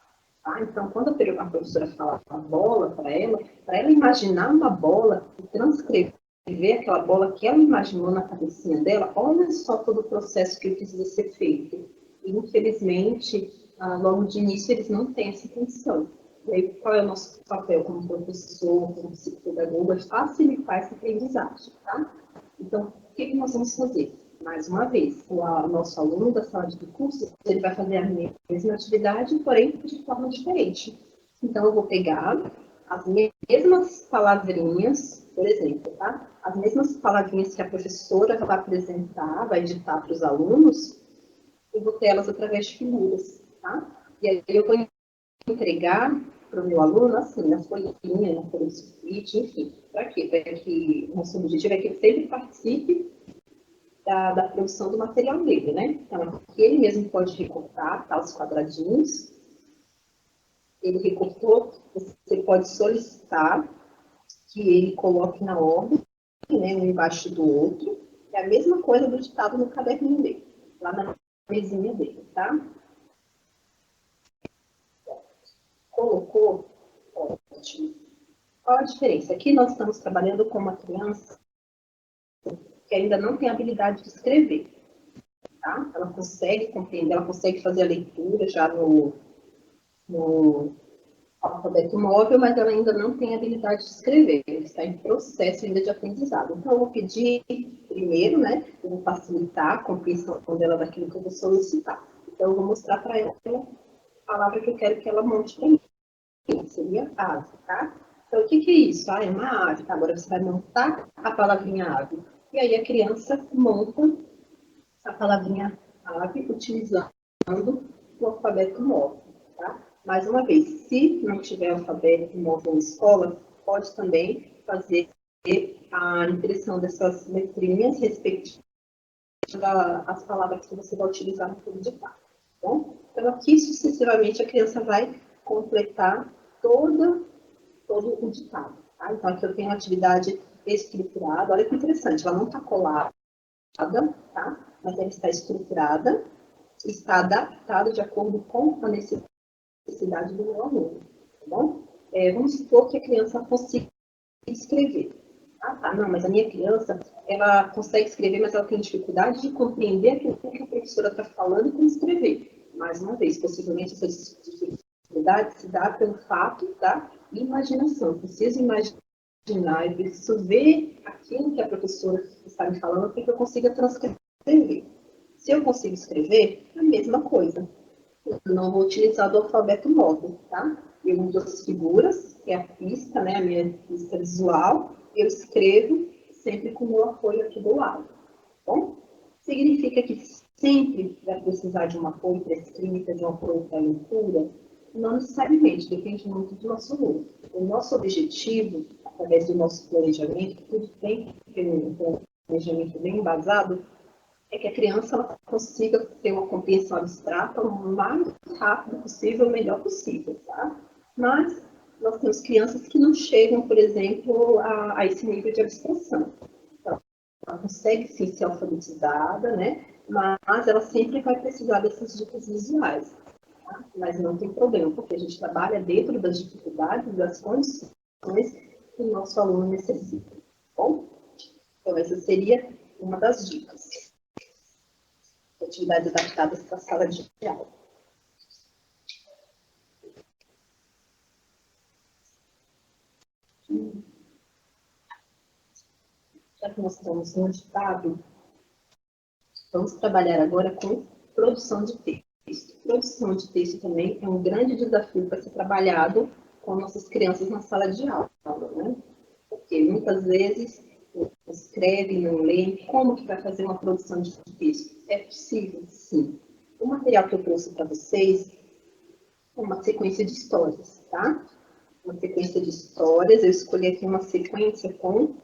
Tá? Então, quando a professora fala a bola para ela imaginar uma bola e transcrever aquela bola que ela imaginou na cabecinha dela, olha só todo o processo que precisa ser feito. E, infelizmente, logo de início, eles não têm essa atenção. E aí, qual é o nosso papel como professor, como psicopedagoga? Facilitar essa aprendizagem, tá? Então, o que nós vamos fazer? Mais uma vez, o nosso aluno da sala de recursos, ele vai fazer a mesma atividade, porém de forma diferente. Então, eu vou pegar as mesmas palavrinhas, por exemplo, tá? As mesmas palavrinhas que a professora vai apresentar, vai ditar para os alunos, eu vou ter elas através de figuras, tá? E aí eu vou entregar para o meu aluno, assim, na folhinha, na folha de sulfite, enfim. Para quê? Para que o nosso objetivo é que ele sempre participe da produção do material dele, né? Então, aqui ele mesmo pode recortar, tá, os quadradinhos. Ele recortou, você pode solicitar que ele coloque na ordem, né, um embaixo do outro. É a mesma coisa do ditado no caderninho dele, lá na mesinha dele, tá? Colocou, ótimo. Qual a diferença? Aqui nós estamos trabalhando com uma criança que ainda não tem habilidade de escrever, tá? Ela consegue compreender, ela consegue fazer a leitura já no alfabeto móvel, mas ela ainda não tem habilidade de escrever, ela está em processo ainda de aprendizado. Então, eu vou pedir primeiro, né, eu vou facilitar a compreensão dela daquilo que eu vou solicitar. Então, eu vou mostrar para ela a palavra que eu quero que ela monte para mim. Seria ave, tá? Então, o que é isso? É uma ave, tá? Agora você vai montar a palavrinha ave. E aí a criança monta a palavrinha ave utilizando o alfabeto móvel, tá? Mais uma vez, se não tiver alfabeto móvel na escola, pode também fazer a impressão dessas letrinhas respectivas às palavras que você vai utilizar no fundo de página, tá bom? Então, aqui, sucessivamente, a criança vai completar todo o ditado, tá? Então, aqui eu tenho uma atividade estruturada. Olha que interessante, ela não está colada, tá? Mas ela está estruturada, está adaptada de acordo com a necessidade do meu aluno, tá bom? Vamos supor que a criança consiga escrever. Tá, não, mas a minha criança, ela consegue escrever, mas ela tem dificuldade de compreender aquilo que a professora está falando e como escrever. Mais uma vez, possivelmente essa dificuldade se dá pelo fato da imaginação. Eu preciso imaginar, eu preciso ver aquilo que a professora está me falando para que eu consiga transcrever. Se eu consigo escrever, é a mesma coisa. Eu não vou utilizar do alfabeto móvel, tá? Eu uso as figuras, que é a pista, né, a minha pista visual, eu escrevo sempre com o meu apoio aqui do lado, tá bom? Significa que sempre vai precisar de um apoio para escrita, de um apoio para leitura? Não necessariamente, depende muito do nosso aluno. O nosso objetivo, através do nosso planejamento, tudo bem, um planejamento bem embasado, é que a criança ela consiga ter uma compreensão abstrata o mais rápido possível, o melhor possível, tá? Mas nós temos crianças que não chegam, por exemplo, a esse nível de abstração. Então, ela consegue sim ser alfabetizada, né? Mas ela sempre vai precisar dessas dicas visuais. Tá? Mas não tem problema, porque a gente trabalha dentro das dificuldades, das condições que o nosso aluno necessita. Tá bom? Então, essa seria uma das dicas. Atividades adaptadas para a sala de aula. Já que nós estamos no ditado, vamos trabalhar agora com produção de texto. Produção de texto também é um grande desafio para ser trabalhado com nossas crianças na sala de aula, né? Porque muitas vezes escreve, não lê. Como que vai fazer uma produção de texto? É possível? Sim. O material que eu trouxe para vocês é uma sequência de histórias, tá? Uma sequência de histórias. Eu escolhi aqui uma sequência com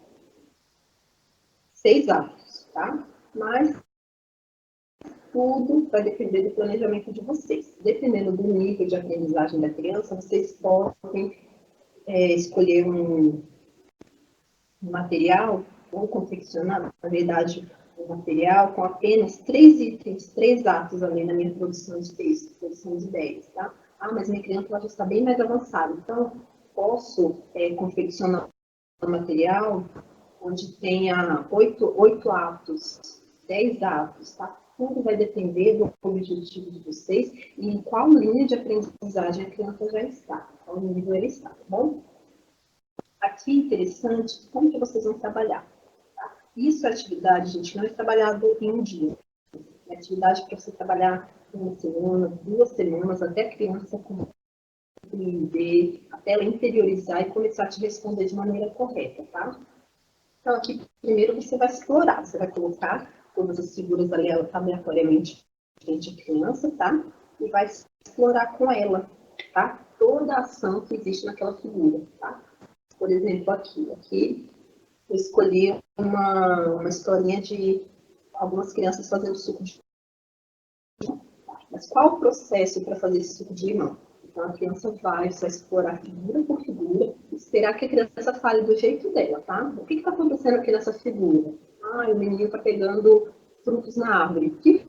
6 atos, tá? Mas tudo vai depender do planejamento de vocês. Dependendo do nível de aprendizagem da criança, vocês podem escolher um material ou confeccionar, na verdade, um material com apenas 3 itens, 3 atos ali na minha produção de texto, produção de ideias, tá? Ah, mas minha criança já está bem mais avançada, então posso confeccionar um material onde tenha 8 atos, 10 atos, tá? Tudo vai depender do objetivo de vocês e em qual linha de aprendizagem a criança já está, qual nível ela está, tá bom? Aqui, interessante, como que vocês vão trabalhar? Tá? Isso é atividade, gente, não é trabalhado em um dia. É atividade para você trabalhar uma semana, 2 semanas, até a criança compreender, até ela interiorizar e começar a te responder de maneira correta, tá? Então, aqui, primeiro, você vai explorar. Você vai colocar todas as figuras aleatoriamente frente à criança, tá? E vai explorar com ela, tá? Toda a ação que existe naquela figura, tá? Por exemplo, aqui eu escolhi uma historinha de algumas crianças fazendo suco de limão. Mas qual o processo para fazer esse suco de limão? Então, a criança vai só explorar figura por figura, esperar que a criança fale do jeito dela, tá? O que está acontecendo aqui nessa figura? Ah, o menino está pegando frutos na árvore. Que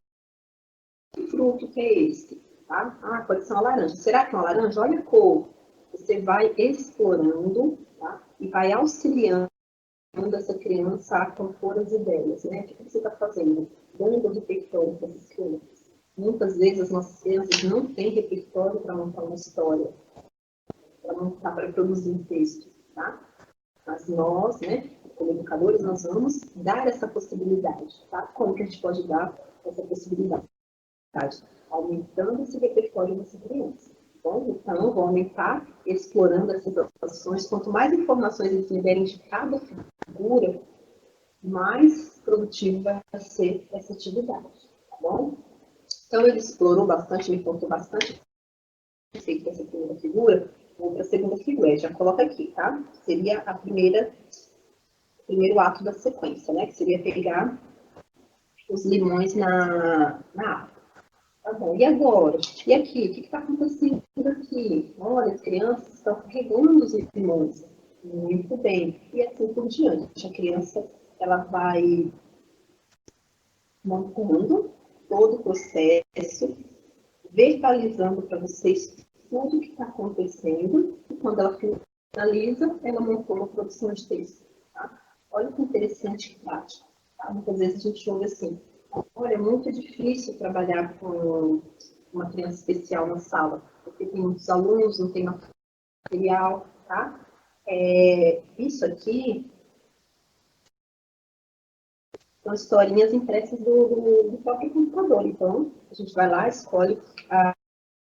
fruto que é esse? Tá? Ah, pode ser uma laranja. Será que é uma laranja? Olha a cor. Você vai explorando, tá? E vai auxiliando essa criança a compor as ideias, né? O que você está fazendo? Dando repertório para essas crianças. Muitas vezes as nossas crianças não têm repertório para montar uma história, para produzir um texto, tá? Mas nós, né, como educadores, nós vamos dar essa possibilidade, tá? Como que a gente pode dar essa possibilidade? Aumentando esse repertório dessa criança. Bom, então, vou aumentar explorando essas informações. Quanto mais informações eles me derem de cada figura, mais produtivo vai ser essa atividade, tá bom? Então, ele explorou bastante, me contou bastante feito dessa primeira figura. Vou para a segunda figura, já coloca aqui, tá? Seria o primeiro ato da sequência, né? Que seria pegar os limões na árvore. Tá bom, e agora? E aqui? O que está acontecendo aqui? Olha, as crianças estão carregando os limões. Muito bem. E assim por diante. A criança, ela vai montando todo o processo, verbalizando para vocês tudo o que está acontecendo. E quando ela finaliza, ela montou uma produção de texto. Tá? Olha que interessante que prática. Tá? Muitas vezes a gente ouve assim, olha, é muito difícil trabalhar com uma criança especial na sala, porque tem muitos alunos, não tem material, tá? Isso aqui são historinhas impressas do próprio computador. Então, a gente vai lá, escolhe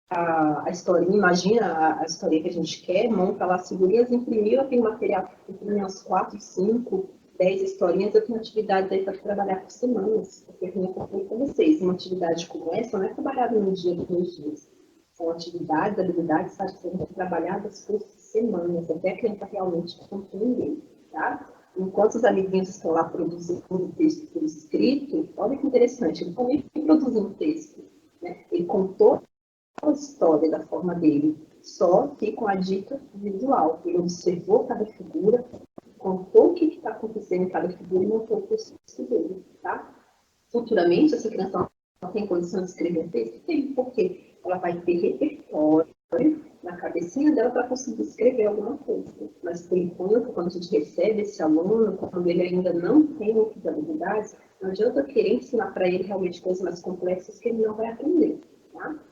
a historinha, imagina a historinha que a gente quer, monta lá as figurinhas, imprimiu, tem material, imprime umas 4, 5, 10 historinhas, eu tenho atividades aí para trabalhar por semanas. Porque eu contei com vocês, uma atividade como essa não é trabalhada num dia, 2 dias. São atividades, habilidades, sabe, que são trabalhadas por semanas, até a criança realmente compreender, tá? Enquanto os amiguinhos estão lá produzindo o texto por escrito, olha que interessante, ele também produziu um texto, né? Ele contou a história da forma dele, só que com a dica visual. Ele observou cada figura, contou o que está acontecendo em cada figura e montou o texto dele, tá? Futuramente, essa criança não tem condição de escrever um texto? Tem, porque ela vai ter repertório na cabecinha dela para conseguir escrever alguma coisa. Mas, por enquanto, quando a gente recebe esse aluno, quando ele ainda não tem muitas habilidades, não adianta querer ensinar para ele realmente coisas mais complexas que ele não vai aprender, tá?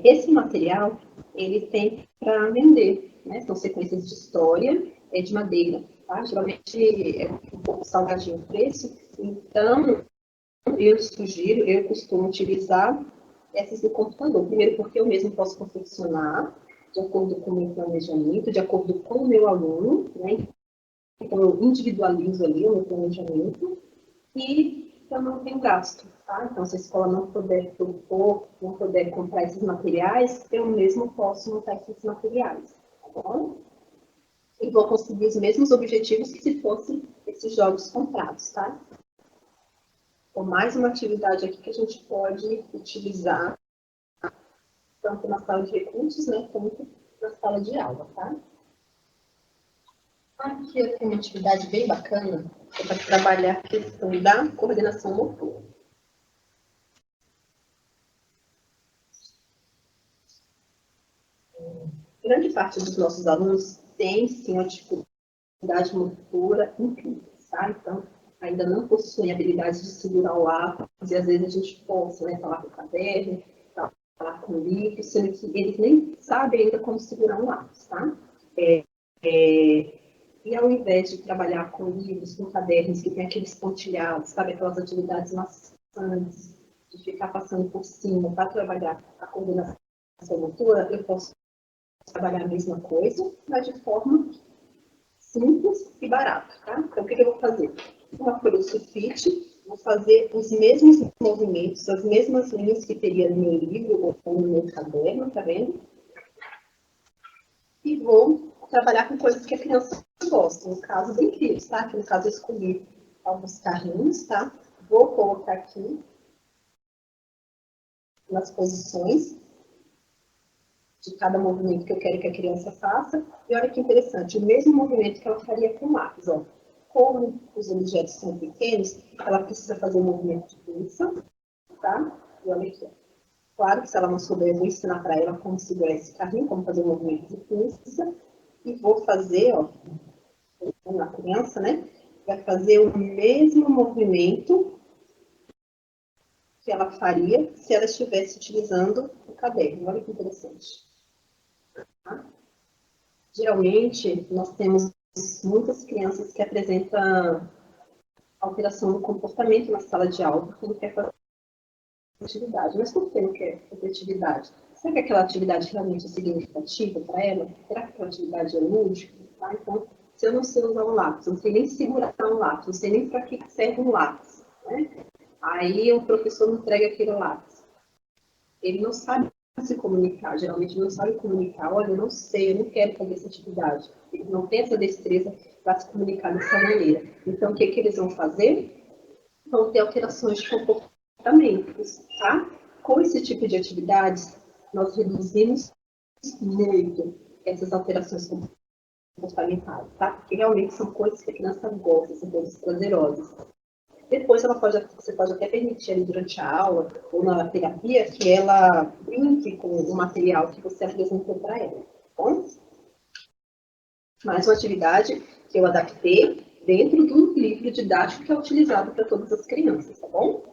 Esse material, ele tem para vender, né? São sequências de história, de madeira, tá? Geralmente é um pouco salgadinho o preço, então eu costumo utilizar essas do computador. Primeiro porque eu mesmo posso confeccionar, de acordo com o meu planejamento, de acordo com o meu aluno, né? Então eu individualizo ali o meu planejamento e eu não tenho gasto, tá? Então se a escola não puder propor, não puder comprar esses materiais, eu mesmo posso montar esses materiais, tá bom? E vou conseguir os mesmos objetivos que se fossem esses jogos comprados, tá? Então, mais uma atividade aqui que a gente pode utilizar tanto na sala de recursos, né, quanto na sala de aula, tá? Aqui eu tenho uma atividade bem bacana para trabalhar a questão da coordenação motora. Grande parte dos nossos alunos tem, sim, uma dificuldade motora incrível, tá? Então, ainda não possuem habilidades de segurar o lápis, e às vezes a gente possa, né, falar com o caderno, falar com o livro, sendo que eles nem sabem ainda como segurar um lápis, tá? E ao invés de trabalhar com livros, com cadernos que tem aqueles pontilhados, sabe, aquelas atividades maçantes, de ficar passando por cima para trabalhar a coordenação motora, eu posso trabalhar a mesma coisa, mas de forma simples e barata, tá? Então, o que eu vou fazer? Uma folha de sulfite, vou fazer os mesmos movimentos, as mesmas linhas que teria no meu livro ou no meu caderno, tá vendo? E vou trabalhar com coisas que a criança gosta, no caso, brinquedos, tá? Que no caso eu escolhi alguns carrinhos, tá? Vou colocar aqui nas posições de cada movimento que eu quero que a criança faça. E olha que interessante, o mesmo movimento que ela faria com o lápis, ó. Como os objetos são pequenos, ela precisa fazer um movimento de pinça, tá? E olha aqui, ó. Claro que se ela não souber, eu vou ensinar para ela como segurar esse carrinho, como fazer um movimento de pinça. E vou fazer, ó, na criança, né? Vai fazer o mesmo movimento que ela faria se ela estivesse utilizando o caderno. Olha que interessante. Tá? Geralmente, nós temos muitas crianças que apresentam alteração no comportamento na sala de aula, porque não quer fazer atividade. Mas por que não quer fazer atividade? Será que aquela atividade realmente é significativa para ela? Será que aquela atividade é lúdica? Tá? Então, se eu não sei usar um lápis, eu não sei nem segurar um lápis, não sei nem para que serve um lápis, né? Aí o professor me entrega aquele lápis. Ele não sabe se comunicar, geralmente ele não sabe comunicar. Olha, eu não sei, eu não quero fazer essa atividade. Ele não tem essa destreza para se comunicar dessa maneira. Então, o que eles vão fazer? Vão ter alterações de comportamentos, tá? Com esse tipo de atividades, nós reduzimos muito essas alterações comportamentais, tá? Porque realmente são coisas que a criança gosta, são coisas prazerosas. Depois você pode até permitir ali durante a aula ou na terapia que ela brinque com o material que você apresentou para ela, tá bom? Mais uma atividade que eu adaptei dentro do livro didático que é utilizado para todas as crianças, tá bom?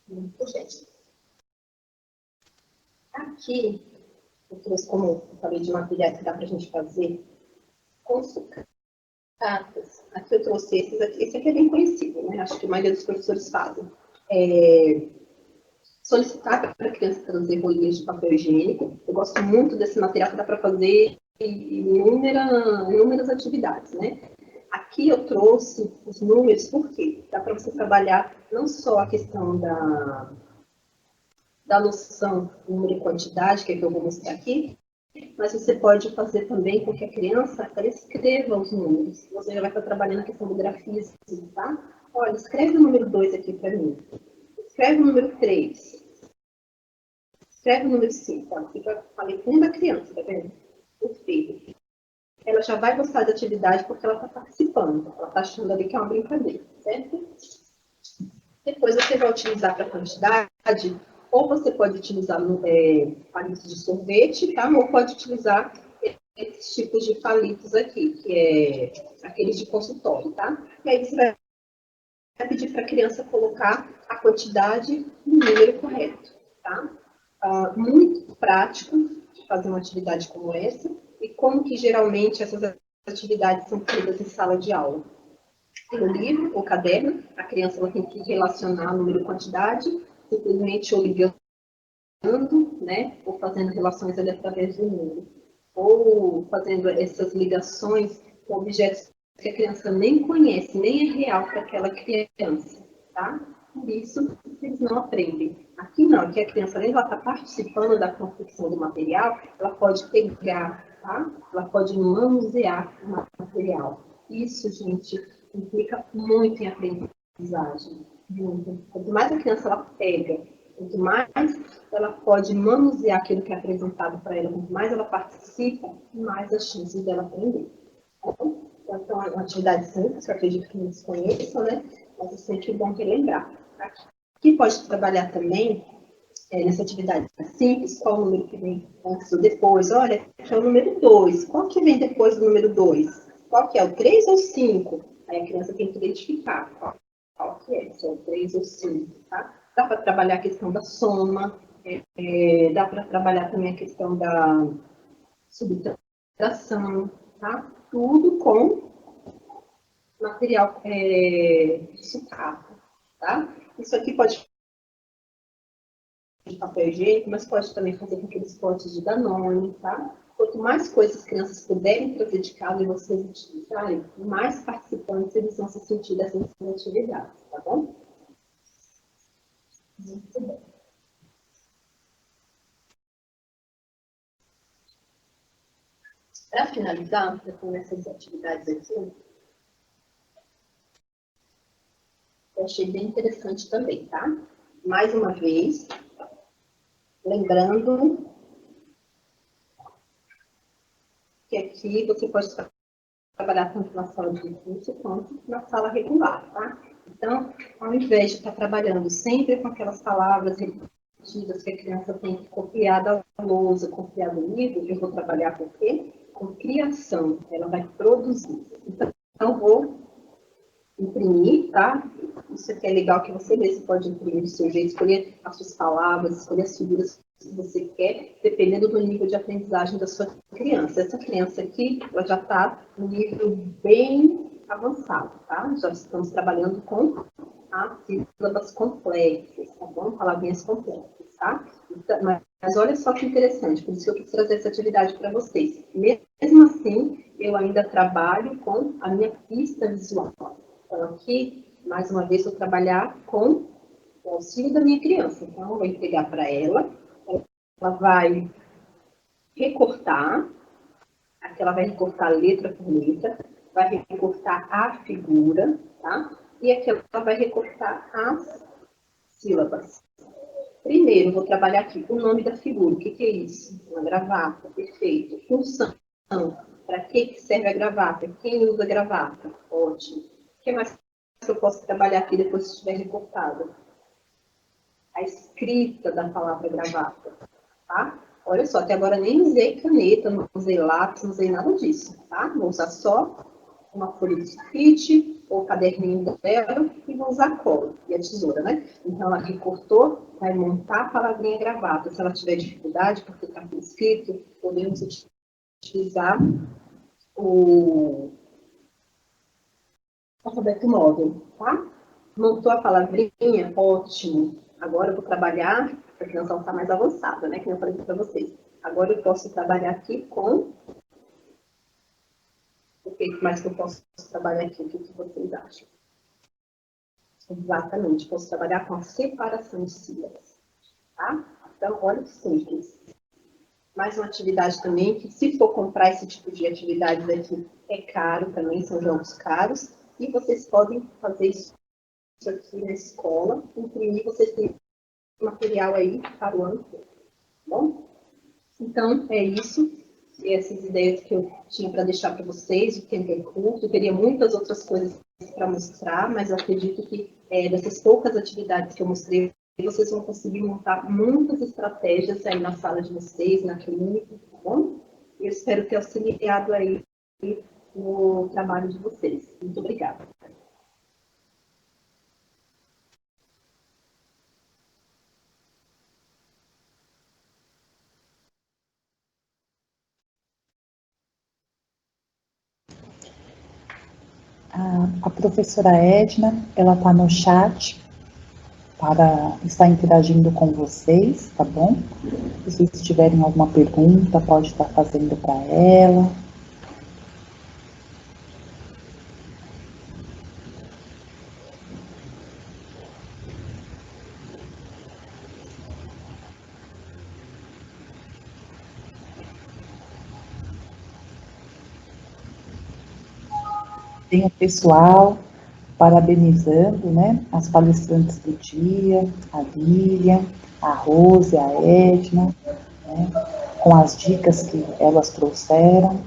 Muito bem. Aqui, eu trouxe, como eu falei, de materiais que dá para a gente fazer com sucatas. Aqui eu trouxe esses aqui. Esse aqui é bem conhecido, né? Acho que a maioria dos professores fazem. Solicitar para a criança trazer rolinhas de papel higiênico. Eu gosto muito desse material que dá para fazer inúmeras atividades, né? Aqui eu trouxe os números, porque dá para você trabalhar não só a questão da noção número e quantidade, que é que eu vou mostrar aqui, mas você pode fazer também com que a criança ela escreva os números. Você já vai estar trabalhando a questão do grafismo, tá? Olha, escreve o número 2 aqui para mim. Escreve o número 3. Escreve o número 5. Ela fica a leitura da criança, tá vendo? Perfeito. Ela já vai gostar da atividade porque ela está participando. Ela está achando ali que é uma brincadeira, certo? Depois você vai utilizar para quantidade, ou você pode utilizar palitos de sorvete, tá? Ou pode utilizar esses tipos de palitos aqui, que é aqueles de consultório, tá? E aí você vai pedir para a criança colocar a quantidade no número correto, tá? Muito prático de fazer uma atividade como essa, e como que geralmente essas atividades são feitas em sala de aula. Tem o livro ou caderno, a criança ela tem que relacionar número e quantidade, simplesmente ou ligando, né, ou fazendo relações ali através do número, ou fazendo essas ligações com objetos que a criança nem conhece, nem é real para aquela criança, tá? Por isso, eles não aprendem. Aqui não, aqui a criança, além de ela estar participando da confecção do material, ela pode pegar, tá? Ela pode manusear o material. Isso, gente, implica muito em aprendizagem. Muito. Quanto mais a criança ela pega, quanto mais ela pode manusear aquilo que é apresentado para ela, quanto mais ela participa, mais as chances dela aprender. Então, é uma atividade simples, que eu acredito que muitos conheçam, né? Mas é sempre bom relembrar. Aqui pode trabalhar também, nessa atividade simples, qual o número que vem antes ou depois. Olha, aqui é o número 2. Qual que vem depois do número 2? Qual que é, o 3 ou 5? Aí a criança tem que identificar qual que é, se é o 3 ou 5, tá? Dá para trabalhar a questão da soma, dá para trabalhar também a questão da subtração, tá? Tudo com material sucata, tá? Isso aqui pode de papel higiênico, mas pode também fazer com aqueles potes de Danone, tá? Quanto mais coisas as crianças puderem trazer de casa e vocês utilizarem, mais participantes eles vão se sentir dessas atividades, tá bom? Muito bem. Para finalizar, com essas atividades aqui, eu achei bem interessante também, tá? Mais uma vez, lembrando que aqui você pode trabalhar tanto na sala de recurso quanto na sala regular, tá? Então, ao invés de estar trabalhando sempre com aquelas palavras repetidas que a criança tem que copiar da lousa, copiar do livro, eu vou trabalhar com o quê? Com criação, ela vai produzir. Então, vou imprimir, tá? Isso aqui é legal que você vê, você pode imprimir do seu jeito, escolher as suas palavras, escolher as figuras que você quer, dependendo do nível de aprendizagem da sua criança. Essa criança aqui, ela já está no nível bem avançado, tá? Já estamos trabalhando com sílabas complexas, tá bom? Palavrinhas complexas, tá? Então, mas olha só que interessante, por isso que eu quis trazer essa atividade para vocês. Mesmo assim, eu ainda trabalho com a minha pista visual. Então, aqui, mais uma vez, vou trabalhar com o auxílio da minha criança. Então, eu vou entregar para ela, ela vai recortar, aqui ela vai recortar letra por letra, vai recortar a figura, tá? E aqui ela vai recortar as sílabas. Primeiro, vou trabalhar aqui o nome da figura. O que é isso? Uma gravata, perfeito. Função. Para que serve a gravata? Quem usa gravata? Ótimo. O que mais que eu posso trabalhar aqui depois que estiver recortado? A escrita da palavra gravata, tá? Olha só, até agora nem usei caneta, não usei lápis, não usei nada disso, tá? Vou usar só uma folha de sulfite ou caderninho dela e vou usar a cola e a tesoura, né? Então, ela recortou, vai montar a palavrinha gravata. Se ela tiver dificuldade, porque está aqui escrito, podemos utilizar o alfabeto móvel, tá? Montou a palavrinha? Ótimo. Agora eu vou trabalhar, para a criança estar mais avançada, né? Que eu falei para vocês. Agora eu posso trabalhar aqui com que mais que eu posso trabalhar aqui? O que vocês acham? Exatamente, posso trabalhar com a separação de sílabas, tá? Então, olha que simples. Mais uma atividade também, que se for comprar esse tipo de atividade daqui, é caro também, são jogos caros, e vocês podem fazer isso aqui na escola, imprimir, vocês têm material aí para o ano todo, tá bom? Então, é isso. Essas ideias que eu tinha para deixar para vocês, o tempo é curto, eu teria muitas outras coisas para mostrar, mas eu acredito que dessas poucas atividades que eu mostrei, vocês vão conseguir montar muitas estratégias aí na sala de vocês, na clínica, tá bom? Eu espero ter auxiliado aí no trabalho de vocês. Muito obrigada. A professora Edna, ela está no chat para estar interagindo com vocês, tá bom? Se vocês tiverem alguma pergunta, pode estar fazendo para ela. Tem o pessoal parabenizando, né, as palestrantes do dia, a Lília, a Rose, a Edna, né, com as dicas que elas trouxeram.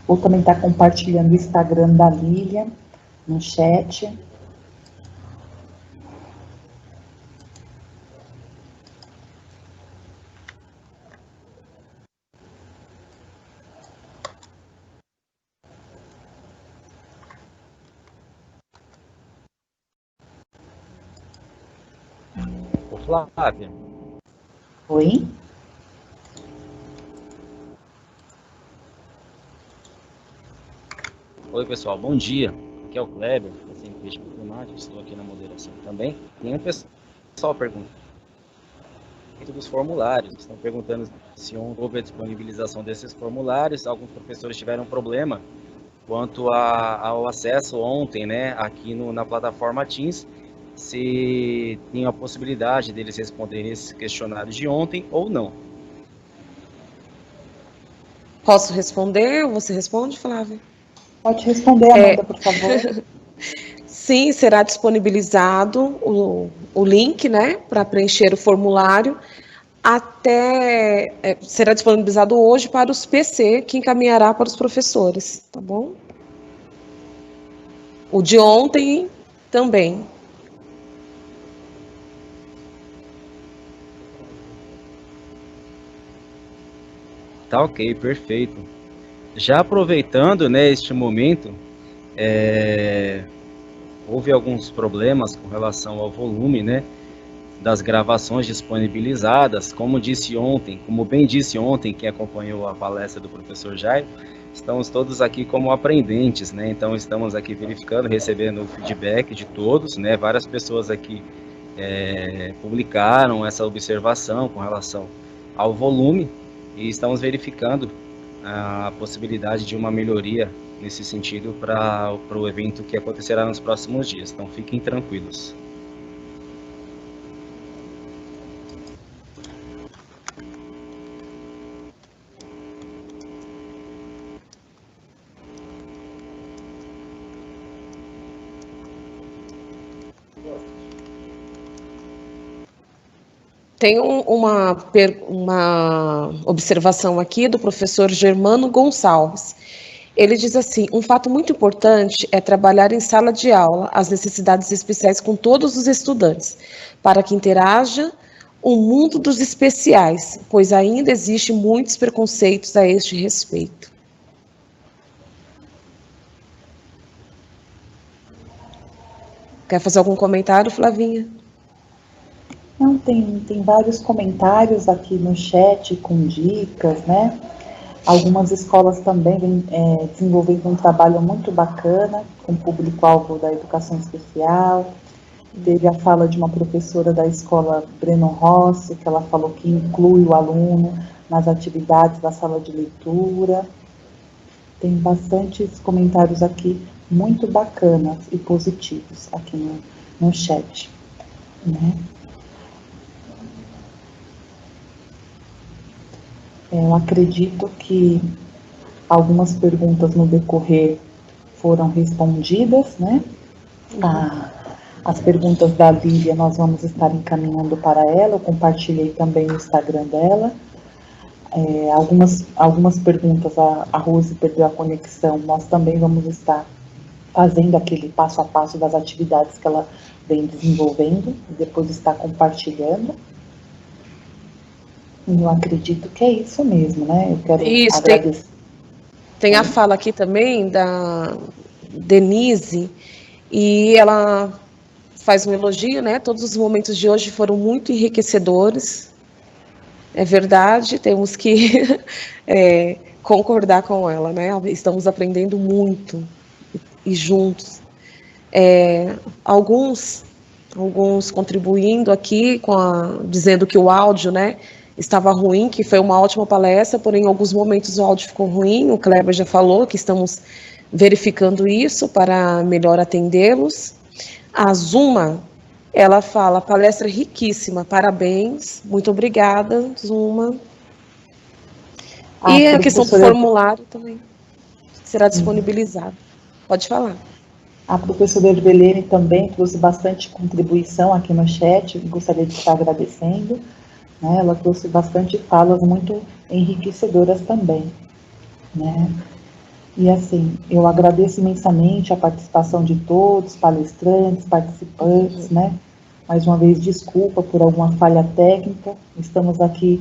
Vou também estar compartilhando o Instagram da Lília no chat. Ô, Flávia. Oi? Oi, pessoal, bom dia. Aqui é o Kleber, da Cientista Climática, estou aqui na moderação também. Tem um pessoal perguntando dos formulários, estão perguntando se houve a disponibilização desses formulários. Alguns professores tiveram problema quanto ao acesso ontem, né, aqui na plataforma Teams, se tem a possibilidade deles responderem esses questionários de ontem ou não. Posso responder ou você responde, Flávia? Pode responder, Amanda, por favor. Sim, será disponibilizado o link, né, para preencher o formulário. Será disponibilizado hoje para os PC, que encaminhará para os professores, tá bom? O de ontem também. Tá ok, perfeito. Já aproveitando, né, este momento, houve alguns problemas com relação ao volume, né, das gravações disponibilizadas. Como bem disse ontem, quem acompanhou a palestra do professor Jairo, estamos todos aqui como aprendentes, né, então estamos aqui verificando, recebendo o feedback de todos, né, várias pessoas aqui publicaram essa observação com relação ao volume, e estamos verificando a possibilidade de uma melhoria nesse sentido para o evento que acontecerá nos próximos dias. Então, fiquem tranquilos. Tem uma observação aqui do professor Germano Gonçalves. Ele diz assim: um fato muito importante é trabalhar em sala de aula as necessidades especiais com todos os estudantes, para que interaja o mundo dos especiais, pois ainda existem muitos preconceitos a este respeito. Quer fazer algum comentário, Flavinha? Não, tem vários comentários aqui no chat com dicas, né? Algumas escolas também vêm desenvolvendo um trabalho muito bacana com o público-alvo da educação especial. Teve a fala de uma professora da escola Breno Rossi, que ela falou que inclui o aluno nas atividades da sala de leitura. Tem bastantes comentários aqui muito bacanas e positivos aqui no chat, né? Eu acredito que algumas perguntas no decorrer foram respondidas, né? As perguntas da Lívia nós vamos estar encaminhando para ela, eu compartilhei também no Instagram dela. Algumas perguntas, a Rose perdeu a conexão, nós também vamos estar fazendo aquele passo a passo das atividades que ela vem desenvolvendo, e depois está compartilhando. E eu acredito que é isso mesmo, né? Eu quero agradecer. Tem a fala aqui também da Denise, e ela faz um elogio, né? Todos os momentos de hoje foram muito enriquecedores. É verdade, temos que concordar com ela, né? Estamos aprendendo muito e juntos. Alguns contribuindo aqui dizendo que o áudio, né, estava ruim, que foi uma ótima palestra, porém em alguns momentos o áudio ficou ruim. O Kleber já falou que estamos verificando isso para melhor atendê-los. A Zuma, ela fala, palestra riquíssima, parabéns, muito obrigada, Zuma. E a questão do formulário também será disponibilizado. Pode falar. A professora Evelene também trouxe bastante contribuição aqui no chat, gostaria de estar agradecendo, né? Ela trouxe bastante falas muito enriquecedoras também, né? E assim, eu agradeço imensamente a participação de todos, palestrantes, participantes, né? Mais uma vez, desculpa por alguma falha técnica, estamos aqui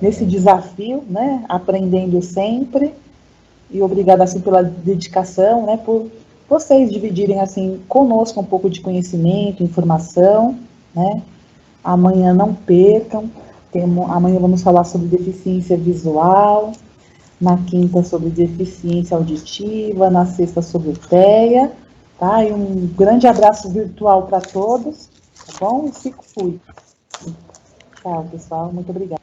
nesse desafio, né? Aprendendo sempre, e obrigada, assim, pela dedicação, né? Por vocês dividirem, assim, conosco um pouco de conhecimento, informação, né? Amanhã não percam, amanhã vamos falar sobre deficiência visual, na quinta sobre deficiência auditiva, na sexta sobre TEA, tá? E um grande abraço virtual para todos, tá bom? E se cuide. Tchau, pessoal, muito obrigada.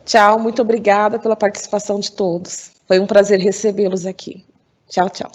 Tchau, muito obrigada pela participação de todos. Foi um prazer recebê-los aqui. Tchau, tchau.